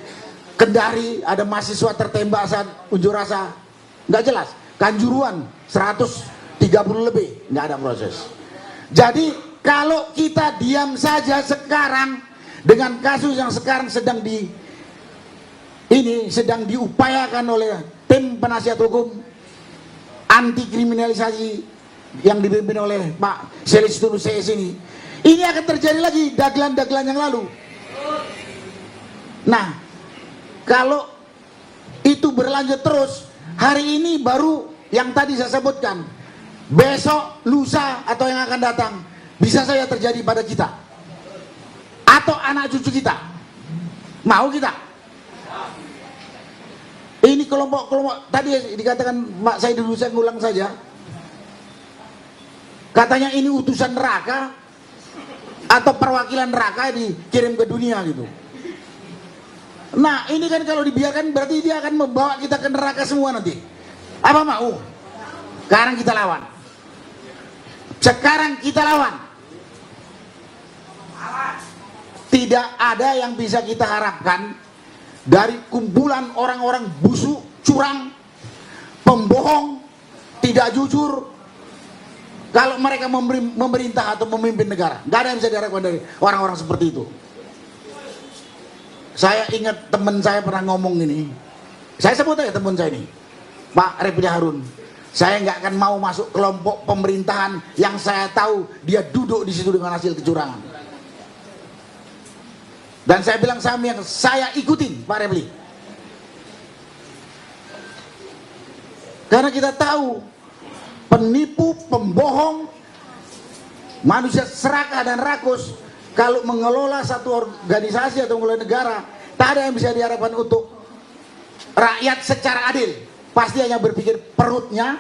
Kendari ada mahasiswa tertembak saat unjuk rasa, nggak jelas. Kanjuruan 130 lebih, nggak ada proses. Jadi kalau kita diam saja sekarang dengan kasus yang sekarang sedang diupayakan oleh tim penasihat hukum anti kriminalisasi yang dipimpin oleh Pak Selestinus CS ini akan terjadi lagi dagelan-dagelan yang lalu. Nah, kalau itu berlanjut terus, hari ini baru yang tadi saya sebutkan, besok, lusa atau yang akan datang bisa saja terjadi pada kita atau anak cucu kita. Mau kita? Ini kelompok-kelompok tadi dikatakan Mak saya dulu, saya ngulang saja. Katanya ini utusan neraka atau perwakilan neraka dikirim ke dunia gitu. Nah ini kan kalau dibiarkan berarti dia akan membawa kita ke neraka semua nanti. Apa mau? Sekarang kita lawan. Sekarang kita lawan. Tidak ada yang bisa kita harapkan dari kumpulan orang-orang busuk, curang, pembohong, tidak jujur. Kalau mereka memerintah atau memimpin negara, nggak ada yang bisa diharapkan dari orang-orang seperti itu. Saya ingat teman saya pernah ngomong ini. Saya sebut aja teman saya ini, Pak Refli Harun. Saya nggak akan mau masuk kelompok pemerintahan yang saya tahu dia duduk di situ dengan hasil kecurangan. Dan saya bilang yang saya ikutin Pak Refli. Karena kita tahu penipu, pembohong, manusia serakah dan rakus. Kalau mengelola satu organisasi atau mengelola negara, tak ada yang bisa diharapkan untuk rakyat secara adil. Pasti hanya berpikir perutnya,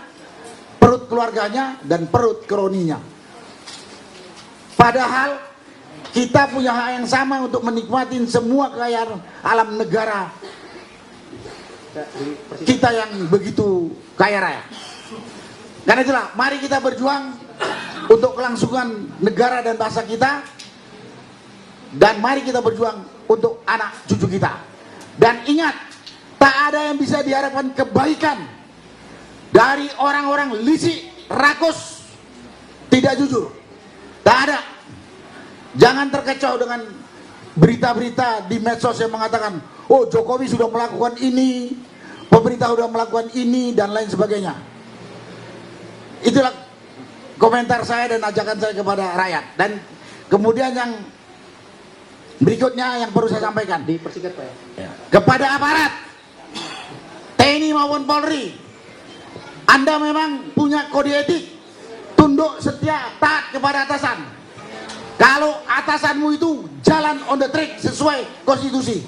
perut keluarganya, dan perut kroninya. Padahal kita punya hak yang sama untuk menikmati semua kekayaan alam negara kita yang begitu kaya raya. Karena itulah, mari kita berjuang untuk kelangsungan negara dan bangsa kita. Dan mari kita berjuang untuk anak cucu kita. Dan ingat, tak ada yang bisa diharapkan kebaikan dari orang-orang licik, rakus, tidak jujur. Tak ada. Jangan terkecoh dengan berita-berita di medsos yang mengatakan, oh Jokowi sudah melakukan ini, pemerintah sudah melakukan ini, dan lain sebagainya. Itulah komentar saya dan ajakan saya kepada rakyat. Dan kemudian yang berikutnya yang perlu saya sampaikan, Dipersingkat Pak ya. kepada aparat TNI maupun Polri, Anda memang punya kode etik, tunduk, setia, taat kepada atasan. Kalau atasanmu itu jalan on the track sesuai konstitusi,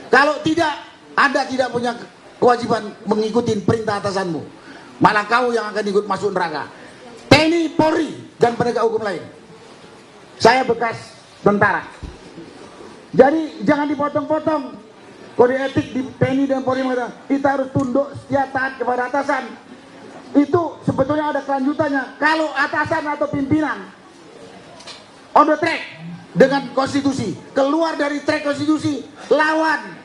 kalau tidak, Anda tidak punya kewajiban mengikuti perintah atasanmu, malah kau yang akan ikut masuk neraka. TNI, Polri, dan penegak hukum lain. Saya bekas tentara, jadi jangan dipotong-potong. Kode etik di TNI dan Polri mengatakan kita harus tunduk, setia, taat kepada atasan. Itu sebetulnya ada kelanjutannya. Kalau atasan atau pimpinan on the track dengan konstitusi, keluar dari track konstitusi, lawan.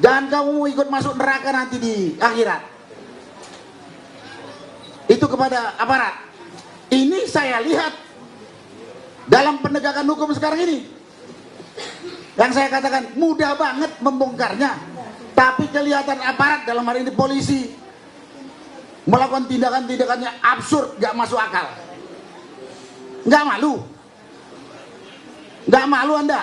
Jangan kamu ikut masuk neraka nanti di akhirat. Itu kepada aparat. Ini saya lihat dalam penegakan hukum sekarang ini, yang saya katakan mudah banget membongkarnya, tapi kelihatan aparat dalam hari ini polisi melakukan tindakan-tindakannya absurd, gak masuk akal. Gak malu? Gak malu Anda?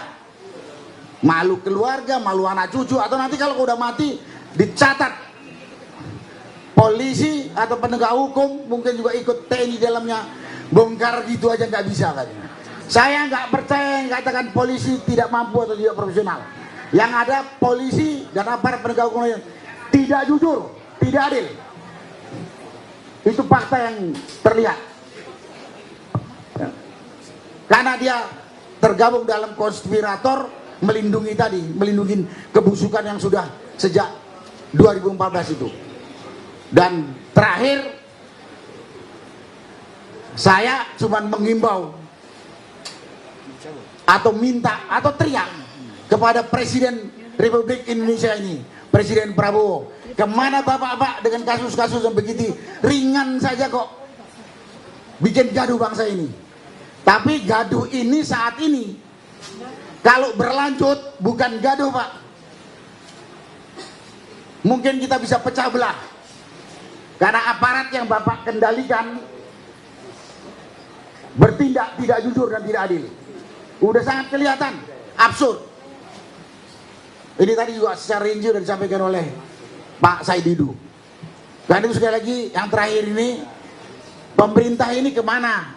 Malu keluarga, malu anak cucu, atau nanti kalau udah mati dicatat polisi atau penegak hukum mungkin juga ikut TNI dalamnya, bongkar gitu aja nggak bisa katanya. Saya nggak percaya yang katakan polisi tidak mampu atau tidak profesional. Yang ada polisi dan aparat penegak hukum lain tidak jujur, tidak adil. Itu fakta yang terlihat. Ya. Karena dia tergabung dalam konspirator melindungi tadi, melindungi kebusukan yang sudah sejak 2014 itu. Dan terakhir saya cuma mengimbau atau minta atau teriak kepada Presiden Republik Indonesia ini, Presiden Prabowo, kemana bapak-bapak dengan kasus-kasus yang begitu ringan saja kok bikin gaduh bangsa ini. Tapi gaduh ini saat ini kalau berlanjut bukan gaduh Pak, mungkin kita bisa pecah belah. Karena aparat yang Bapak kendalikan bertindak tidak jujur dan tidak adil. Udah sangat kelihatan, absurd. Ini tadi juga secara rinci sudah disampaikan oleh Pak Said Didu. Dan itu sekali lagi yang terakhir ini, pemerintah ini kemana?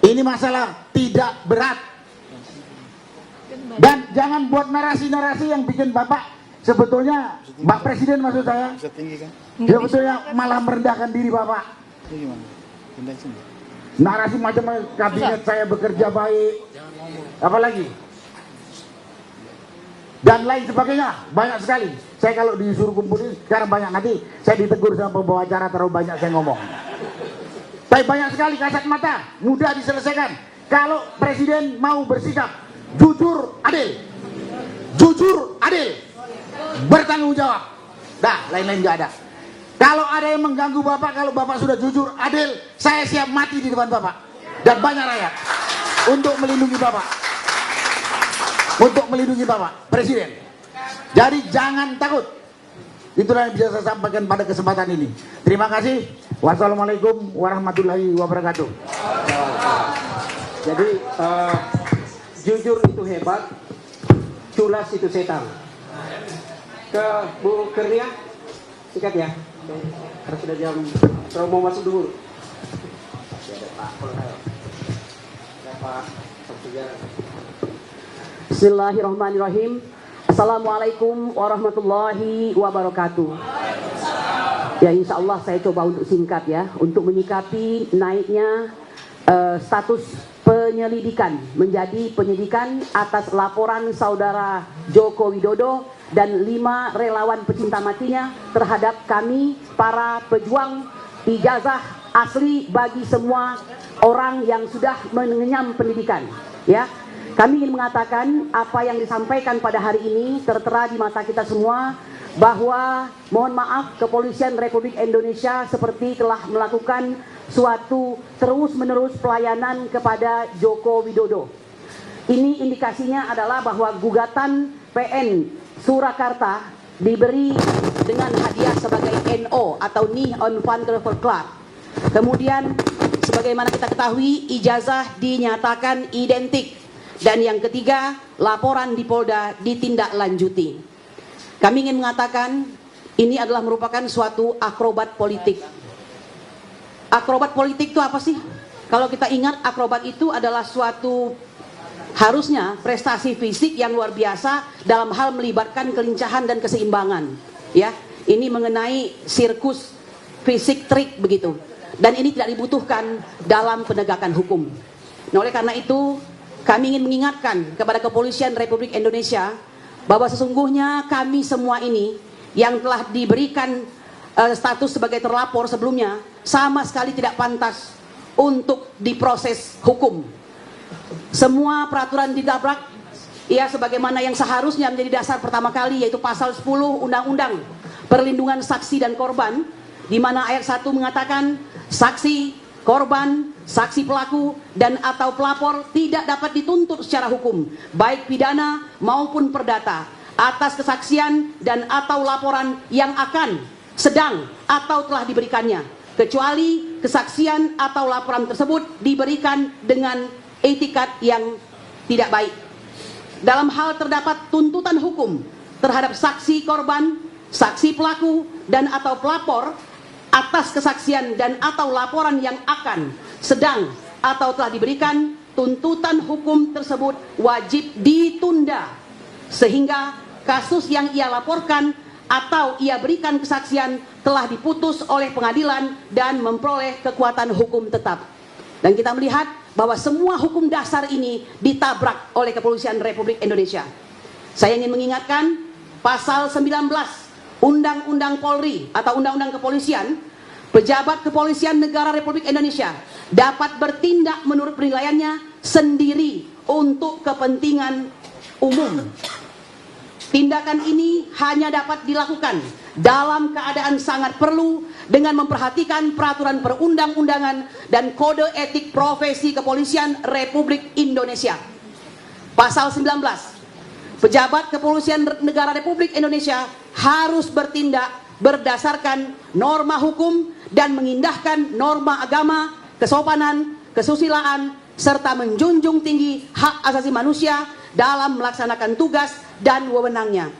Ini masalah tidak berat. Dan jangan buat narasi-narasi yang bikin Bapak sebetulnya, Pak Presiden maksud saya, sebetulnya malah merendahkan diri Bapak. Narasi macam kabinet saya bekerja baik, apalagi, dan lain sebagainya, banyak sekali. Saya kalau disuruh kumpulin sekarang banyak, nanti saya ditegur sama pembawa acara terlalu banyak saya ngomong. Tapi banyak sekali kasat mata, mudah diselesaikan. Kalau Presiden mau bersikap jujur, adil, bertanggung jawab, dah, lain-lain nggak ada. Kalau ada yang mengganggu Bapak, kalau Bapak sudah jujur, adil, saya siap mati di depan Bapak dan banyak rakyat untuk melindungi Bapak, Presiden. Jadi jangan takut. Itulah yang bisa saya sampaikan pada kesempatan ini. Terima kasih. Wassalamualaikum warahmatullahi wabarakatuh. Jadi jujur itu hebat, culas itu setan. Ke Bu Kurnia, sikat ya. Karena sudah jam, terlalu mau masuk dulu. Bismillahirrahmanirrahim. Assalamualaikum warahmatullahi wabarakatuh. Ya, insya Allah saya coba untuk singkat ya, untuk menyikapi naiknya status penyelidikan menjadi penyidikan atas laporan saudara Joko Widodo dan 5 relawan pecinta matinya terhadap kami para pejuang ijazah asli bagi semua orang yang sudah mengenyam pendidikan. Ya, kami ingin mengatakan apa yang disampaikan pada hari ini tertera di mata kita semua, bahwa mohon maaf Kepolisian Republik Indonesia seperti telah melakukan suatu terus-menerus pelayanan kepada Joko Widodo. Ini indikasinya adalah bahwa gugatan PN Surakarta diberi dengan hadiah sebagai NO atau Knee on Van Clever Club. Kemudian sebagaimana kita ketahui, ijazah dinyatakan identik. Dan yang ketiga, laporan di Polda ditindaklanjuti. Kami ingin mengatakan ini adalah merupakan suatu akrobat politik. Akrobat politik itu apa sih? Kalau kita ingat, akrobat itu adalah suatu harusnya prestasi fisik yang luar biasa dalam hal melibatkan kelincahan dan keseimbangan. Ya, ini mengenai sirkus fisik trik begitu. Dan ini tidak dibutuhkan dalam penegakan hukum. Nah, oleh karena itu, kami ingin mengingatkan kepada Kepolisian Republik Indonesia bahwa sesungguhnya kami semua ini yang telah diberikan status sebagai terlapor sebelumnya sama sekali tidak pantas untuk diproses hukum. Semua peraturan ditabrak, ya, sebagaimana yang seharusnya menjadi dasar pertama kali, yaitu pasal 10 Undang-Undang Perlindungan Saksi dan Korban, di mana ayat 1 mengatakan saksi, korban, saksi pelaku, dan atau pelapor tidak dapat dituntut secara hukum, baik pidana maupun perdata, atas kesaksian dan atau laporan yang akan, sedang, atau telah diberikannya, kecuali kesaksian atau laporan tersebut diberikan dengan etikat yang tidak baik. Dalam hal terdapat tuntutan hukum terhadap saksi korban, saksi pelaku, dan atau pelapor atas kesaksian dan atau laporan yang akan, sedang, atau telah diberikan, tuntutan hukum tersebut wajib ditunda sehingga kasus yang ia laporkan atau ia berikan kesaksian telah diputus oleh pengadilan dan memperoleh kekuatan hukum tetap. Dan kita melihat bahwa semua hukum dasar ini ditabrak oleh Kepolisian Republik Indonesia. Saya ingin mengingatkan pasal 19 Undang-Undang Polri atau Undang-Undang Kepolisian, pejabat kepolisian negara Republik Indonesia dapat bertindak menurut penilaiannya sendiri untuk kepentingan umum. Tindakan ini hanya dapat dilakukan dalam keadaan sangat perlu dengan memperhatikan peraturan perundang-undangan dan kode etik profesi kepolisian Republik Indonesia. Pasal 19. Pejabat kepolisian negara Republik Indonesia harus bertindak berdasarkan norma hukum dan mengindahkan norma agama, kesopanan, kesusilaan, serta menjunjung tinggi hak asasi manusia dalam melaksanakan tugas dan wewenangnya.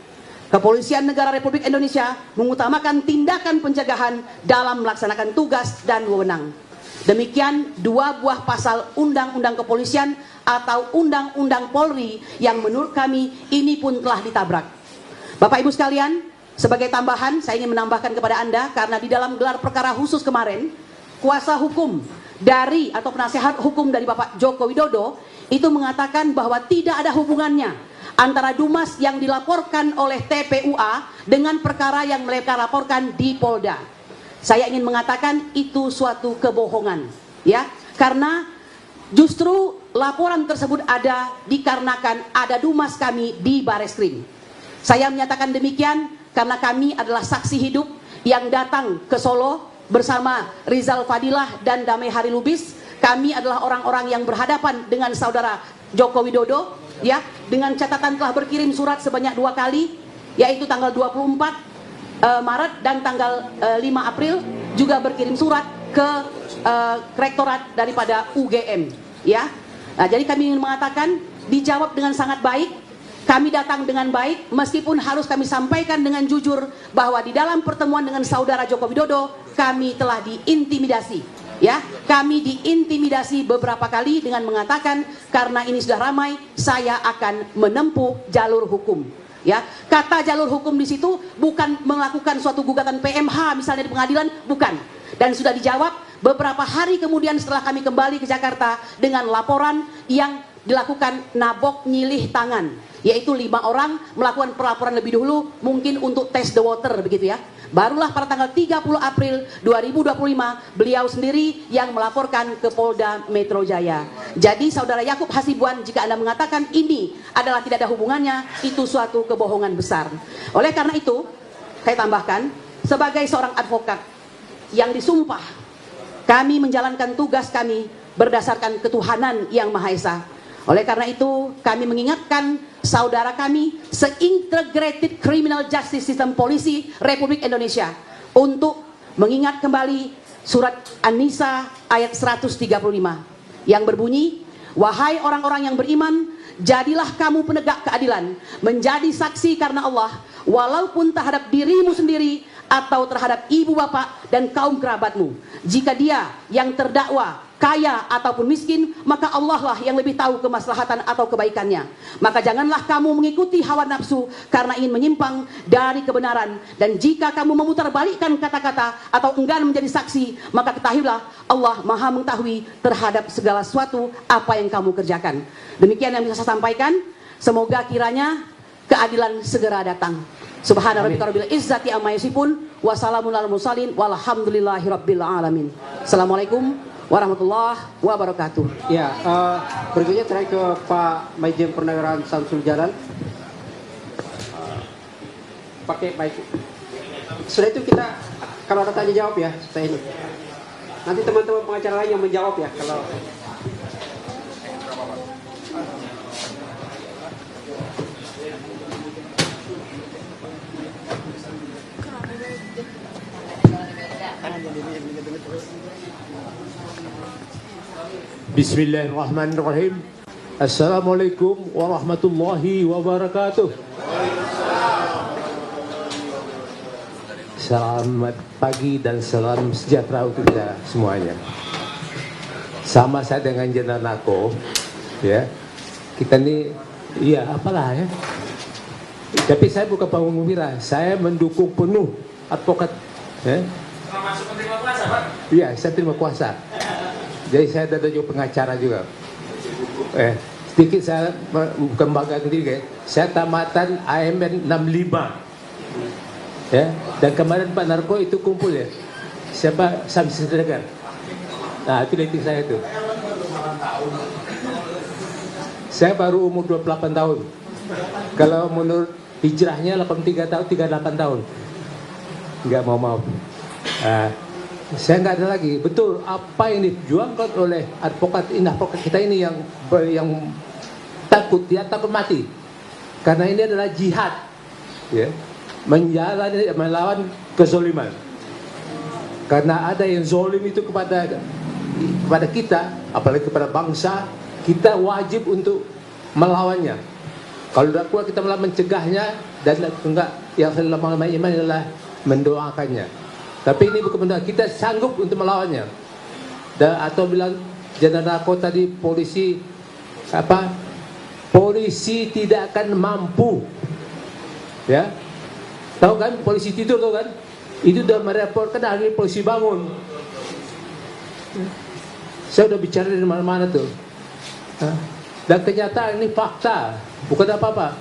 Kepolisian negara Republik Indonesia mengutamakan tindakan pencegahan dalam melaksanakan tugas dan wewenang. Demikian dua buah pasal Undang-Undang Kepolisian atau Undang-Undang Polri yang menurut kami ini pun telah ditabrak. Bapak Ibu sekalian, sebagai tambahan saya ingin menambahkan kepada Anda, karena di dalam gelar perkara khusus kemarin, kuasa hukum dari atau penasihat hukum dari Bapak Joko Widodo itu mengatakan bahwa tidak ada hubungannya antara Dumas yang dilaporkan oleh TPUA dengan perkara yang mereka laporkan di Polda. Saya ingin mengatakan itu suatu kebohongan, ya, karena justru laporan tersebut ada dikarenakan ada Dumas kami di Bareskrim. Saya menyatakan demikian karena kami adalah saksi hidup yang datang ke Solo bersama Rizal Fadilah dan Damai Hari Lubis. Kami adalah orang-orang yang berhadapan dengan saudara Joko Widodo, ya, dengan catatan telah berkirim surat sebanyak 2 kali, yaitu tanggal 24 Maret dan tanggal 5 April juga berkirim surat ke rektorat daripada UGM, ya. Nah, jadi kami ingin mengatakan dijawab dengan sangat baik. Kami datang dengan baik, meskipun harus kami sampaikan dengan jujur bahwa di dalam pertemuan dengan saudara Joko Widodo kami telah diintimidasi, ya. Kami diintimidasi beberapa kali dengan mengatakan karena ini sudah ramai, saya akan menempuh jalur hukum. Ya, kata jalur hukum di situ bukan melakukan suatu gugatan PMH misalnya di pengadilan, bukan. Dan sudah dijawab beberapa hari kemudian setelah kami kembali ke Jakarta dengan laporan yang dilakukan nabok nyilih tangan, yaitu 5 orang melakukan pelaporan lebih dahulu mungkin untuk test the water begitu ya. Barulah pada tanggal 30 April 2025 beliau sendiri yang melaporkan ke Polda Metro Jaya. Jadi saudara Yakub Hasibuan, jika Anda mengatakan ini adalah tidak ada hubungannya, itu suatu kebohongan besar. Oleh karena itu, saya tambahkan, sebagai seorang advokat yang disumpah Kami menjalankan tugas kami berdasarkan ketuhanan yang Maha Esa. Oleh karena itu, kami mengingatkan saudara kami se-Integrated Criminal Justice System Polisi Republik Indonesia untuk mengingat kembali surat An-Nisa ayat 135 yang berbunyi, wahai orang-orang yang beriman, jadilah kamu penegak keadilan, menjadi saksi karena Allah, walaupun terhadap dirimu sendiri atau terhadap ibu bapak dan kaum kerabatmu. Jika dia yang terdakwa kaya ataupun miskin, maka Allah lah yang lebih tahu kemaslahatan atau kebaikannya. Maka janganlah kamu mengikuti hawa nafsu karena ingin menyimpang dari kebenaran. Dan jika kamu memutarbalikkan kata-kata atau enggan menjadi saksi, maka ketahuilah Allah Maha mengetahui terhadap segala sesuatu apa yang kamu kerjakan. Demikian yang bisa saya sampaikan. Semoga kiranya keadilan segera datang. Subhana rabbika rabbil izzati amma yasifun wa salamun alal mursalin walhamdulillahi rabbil alamin. Assalamualaikum warahmatullahi wabarakatuh. Ya, berikutnya terakhir ke Pak Maijen Pernegaraan Samsul Jalal. Pakai baik. Setelah itu kita kalau ada tanya jawab ya, saya ini. Nanti teman-teman pengacara lain yang menjawab ya kalau. Bismillahirrahmanirrahim. Assalamualaikum warahmatullahi wabarakatuh. Selamat pagi dan salam sejahtera untuk kita semuanya. Sama saya dengan Jenderal Nako, ya. Kita ini, iya apalah ya. Tapi saya bukan pengumumira, saya mendukung penuh advokat. Ya. Masuk penerima kuasa, Pak? Iya, saya terima kuasa. Jadi saya ada juga pengacara juga. Sedikit saya kembangkan diri, saya tamatan AMN 65. Ya, dan kemarin Pak Narko itu kumpul ya. Siapa? Samsi Sedegar. Nah, itu rating saya itu. Saya baru umur 28 tahun. Kalau menurut hijrahnya 83 tahun, 38 tahun. Enggak mau. Saya nggak ada lagi. Betul apa yang dijuangkan oleh advokat kita ini yang takut, dia takut mati. Karena ini adalah jihad, ya, melawan kezoliman. Karena ada yang zolim itu kepada kita, apalagi kepada bangsa, kita wajib untuk melawannya. Kalau tidak kuat kita malah mencegahnya, dan enggak, yang selama iman adalah mendoakannya. Tapi ini bukan benar, kita sanggup untuk melawannya. Atau bilang Jenderal Nako tadi, polisi tidak akan mampu, ya. Tahu kan polisi tidur, tahu kan? Itu sudah mereportkan hari polisi bangun. Saya sudah bicara di mana-mana tuh. Dan kenyataan ini fakta, bukan apa-apa.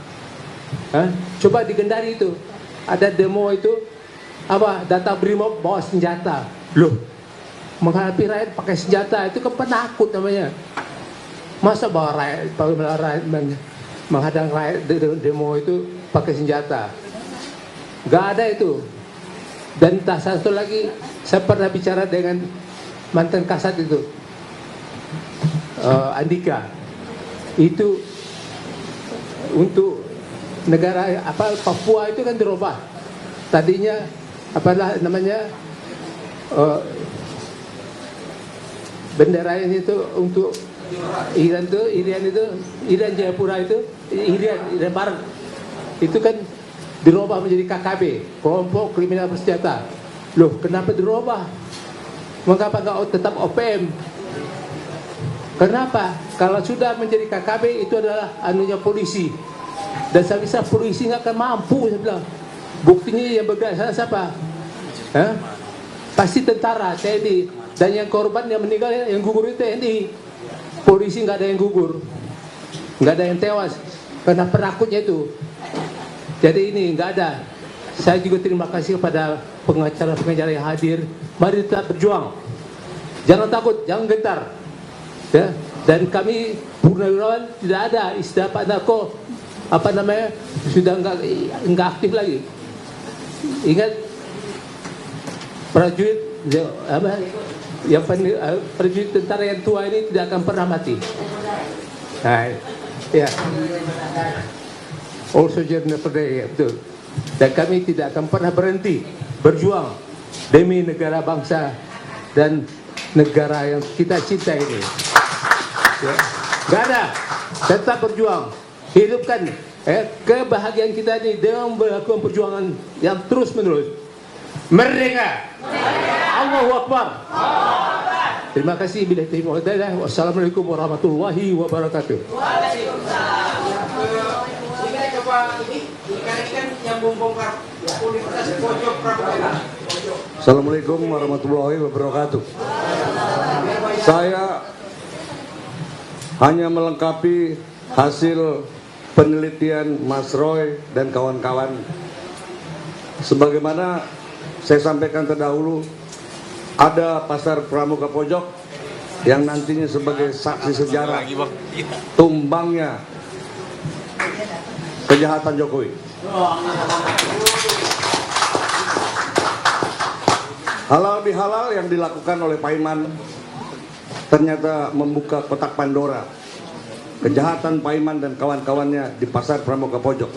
Coba di Kendari itu ada demo itu, data Brimob bawa senjata. Loh, menghadapi rakyat pakai senjata itu kan penakut namanya. Masa bawa rakyat menghadang rakyat demo itu pakai senjata? Gak ada itu. Dan tak satu lagi, saya pernah bicara dengan mantan Kasat itu, Andika. Itu untuk negara Papua itu kan dirubah. Tadinya bendera ini itu untuk Irian Jayapura itu, Irian Barat itu kan dirubah menjadi KKB, kelompok kriminal bersenjata. Loh, kenapa dirubah? Mengapa nggak tetap OPM? Kenapa? Kalau sudah menjadi KKB itu adalah anunya polisi, dan saya bisa polisi nggak akan mampu, saya bilang. Buktinya yang bergerak siapa? Pasti tentara, TNI. Dan yang korban yang meninggal, yang gugur itu TNI. Polisi nggak ada yang gugur, nggak ada yang tewas karena penakutnya itu. Jadi ini nggak ada. Saya juga terima kasih kepada pengacara-pengacara yang hadir. Mari tetap berjuang. Jangan takut, jangan gentar. Ya. Dan kami Purnawirawan tidak ada istilah Pak Narko sudah nggak aktif lagi. Ingat prajurit yang prajurit tentara yang tua ini tidak akan pernah mati. Nah, ya. All soldiers never die, ya, betul. Dan kami tidak akan pernah berhenti berjuang demi negara bangsa dan negara yang kita cinta ini. Ya. Gak ada, tetap berjuang, hidupkan kebahagiaan kita ini dengan melakukan perjuangan yang terus menerus. Merdeka! Allahu Akbar! Terima kasih. Wassalamualaikum warahmatullahi wabarakatuh. Assalamualaikum warahmatullahi wabarakatuh. Saya hanya melengkapi hasil penelitian Mas Roy dan kawan-kawan. Sebagaimana saya sampaikan terdahulu, ada Pasar Pramuka Pojok yang nantinya sebagai saksi sejarah tumbangnya kejahatan Jokowi. Halal bihalal yang dilakukan oleh Paiman ternyata membuka kotak Pandora kejahatan Paiman dan kawan-kawannya di Pasar Pramuka Pojok.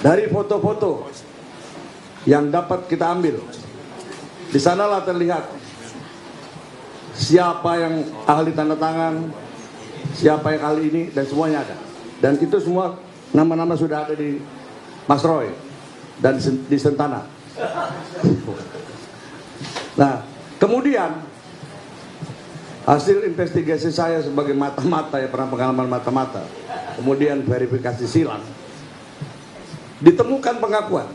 Dari foto-foto yang dapat kita ambil, di sanalah terlihat siapa yang ahli tanda tangan, siapa yang ahli ini, dan semuanya ada. Dan itu semua nama-nama sudah ada di Mas Roy dan di Sentana. Nah, kemudian hasil investigasi saya sebagai mata-mata, ya pernah pengalaman mata-mata, kemudian verifikasi silang, ditemukan pengakuan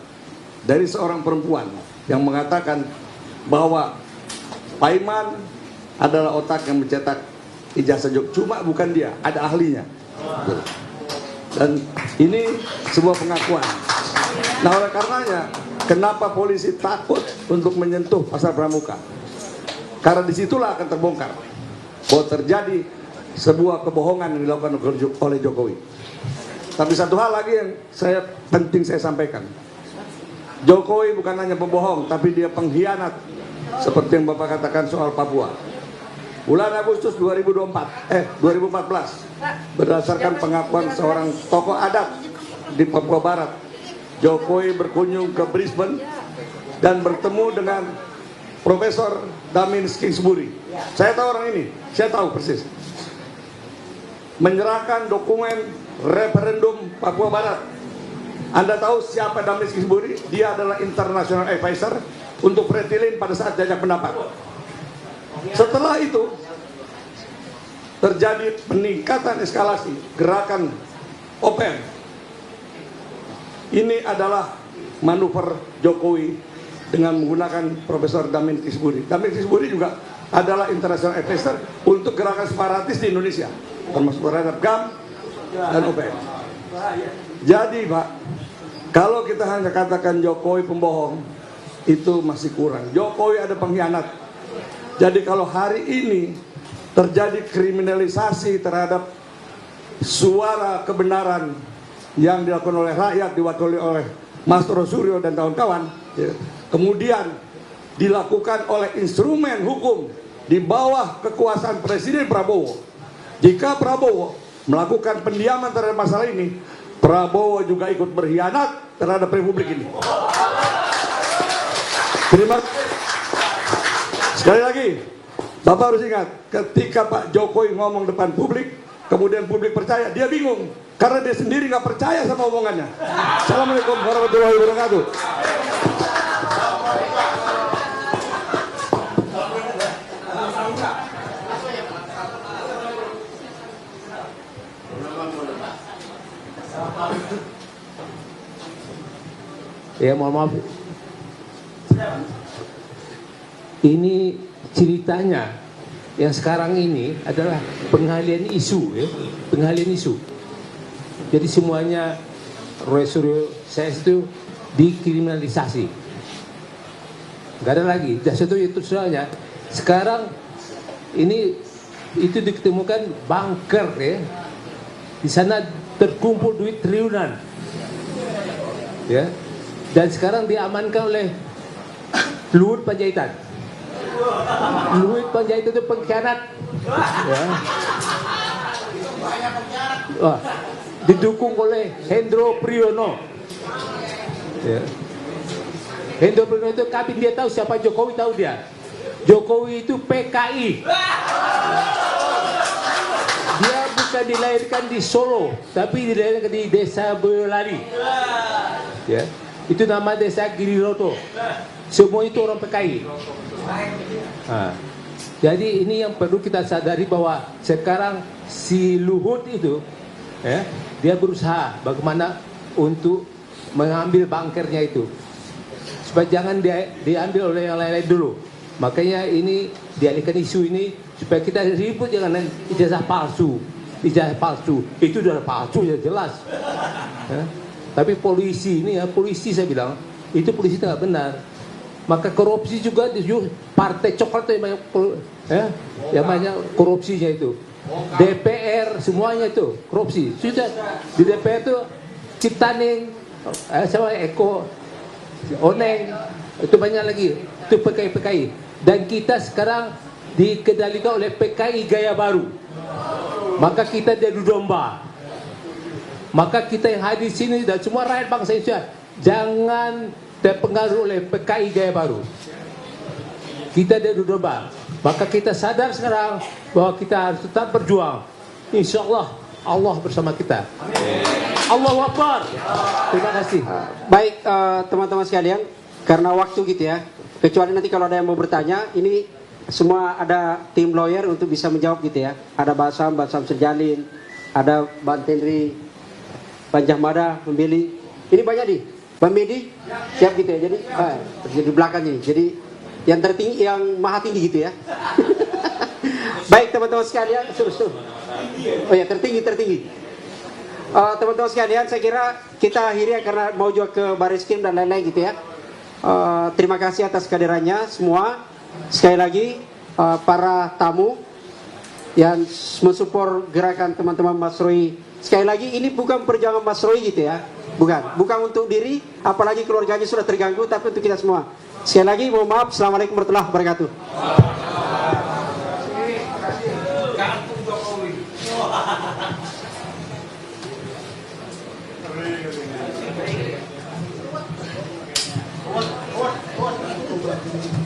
dari seorang perempuan yang mengatakan bahwa Paiman adalah otak yang mencetak ijazah Jokowi. Cuma bukan dia, ada ahlinya. Dan ini sebuah pengakuan. Nah, oleh karenanya, kenapa polisi takut untuk menyentuh Pasar Pramuka? Karena disitulah akan terbongkar bahwa terjadi sebuah kebohongan yang dilakukan oleh Jokowi. Tapi satu hal lagi yang penting saya sampaikan. Jokowi bukan hanya pembohong, tapi dia pengkhianat. Seperti yang Bapak katakan soal Papua. Bulan Agustus 2014, berdasarkan pengakuan seorang tokoh adat di Papua Barat, Jokowi berkunjung ke Brisbane dan bertemu dengan Profesor Damins Kingsbury. Saya tahu orang ini, saya tahu persis. Menyerahkan dokumen referendum Papua Barat. Anda tahu siapa Damins Kingsbury? Dia adalah international advisor untuk Pretilin pada saat jajak pendapat. Setelah itu terjadi peningkatan eskalasi gerakan OPM. Ini adalah manuver Jokowi dengan menggunakan Profesor Damins Kingsbury. Damins Kingsbury juga adalah international advisor untuk gerakan separatis di Indonesia, termasuk terhadap GAM dan OPM. Jadi Pak, kalau kita hanya katakan Jokowi pembohong, itu masih kurang. Jokowi ada pengkhianat. Jadi kalau hari ini terjadi kriminalisasi terhadap suara kebenaran yang dilakukan oleh rakyat, diwakili oleh Mas Rosuryo dan kawan-kawan, ya, kemudian dilakukan oleh instrumen hukum di bawah kekuasaan Presiden Prabowo. Jika Prabowo melakukan pendiaman terhadap masalah ini, Prabowo juga ikut berkhianat terhadap Republik ini. Terima kasih. Sekali lagi, Bapak harus ingat, ketika Pak Jokowi ngomong depan publik, kemudian publik percaya, dia bingung karena dia sendiri nggak percaya sama omongannya. Assalamualaikum warahmatullahi wabarakatuh. Ya, mohon maaf. Ini ceritanya yang sekarang ini adalah pengalian isu, ya, pengalian isu. Jadi semuanya Roy Suryo saya itu dikriminalisasi. Gak ada lagi. Dan satu itu soalnya sekarang ini itu ditemukan bunker, ya. Di sana terkumpul duit triliunan, ya. Dan sekarang diamankan oleh Luhut Panjaitan. Luhut Panjaitan itu pengkhianat. Ya. Wah, didukung oleh Hendro Priyono. Ya. Hendro Priyono itu kabin, dia tahu siapa Jokowi, tahu dia. Jokowi itu PKI. Dia bukan dilahirkan di Solo, tapi dilahirkan di Desa Boyolali. Ya. Itu nama Desa Giriroto. Semua itu orang PKI. Nah, jadi ini yang perlu kita sadari bahwa sekarang si Luhut itu, ya, dia berusaha bagaimana untuk mengambil bangkernya itu, supaya jangan diambil oleh yang lain-lain dulu. Makanya ini dialihkan isu ini supaya kita ribut, jangan ijazah palsu. Ijazah palsu itu sudah palsu ya jelas. Ya. Tapi polisi ini ya, polisi saya bilang itu polisi tidak benar. Maka korupsi juga di partai coklat yang banyak, ya, yang banyak korupsinya itu. DPR semuanya itu korupsi. Sudah di DPR itu Ciptaning, sama Eko, Oneng, itu banyak lagi. Itu PKI-PKI. Dan kita sekarang dikendalikan oleh PKI gaya baru. Maka kita diadu domba. Maka kita yang hadir di sini dan semua rakyat bangsa Indonesia jangan terpengaruh oleh PKI gaya baru. Kita diadu domba. Maka kita sadar sekarang bahwa kita harus tetap berjuang. Insya Allah Allah bersama kita. Allahu Akbar. Terima kasih. Baik teman-teman sekalian, karena waktu gitu ya. Kecuali nanti kalau ada yang mau bertanya, ini semua ada tim lawyer untuk bisa menjawab gitu ya. Ada Basam Sejalin, ada Bang Tenri, Panjahmada, Membeli. Ini banyak nih. Bang Medi, siap gitu ya. Jadi di belakang ini. Jadi yang tertinggi, yang maha tinggi gitu ya. Baik teman-teman sekalian, suruh. Oh ya, tertinggi. Teman-teman sekalian, saya kira kita akhiri ya, karena mau juga ke Baris Krim dan lain-lain gitu ya. Terima kasih atas kehadirannya semua. Sekali lagi para tamu yang mensupport gerakan teman-teman Mas Roy. Sekali lagi ini bukan perjuangan Mas Roy gitu ya. Bukan untuk diri, apalagi keluarganya sudah terganggu, tapi untuk kita semua. Sekali lagi mohon maaf. Assalamualaikum warahmatullahi wabarakatuh. What?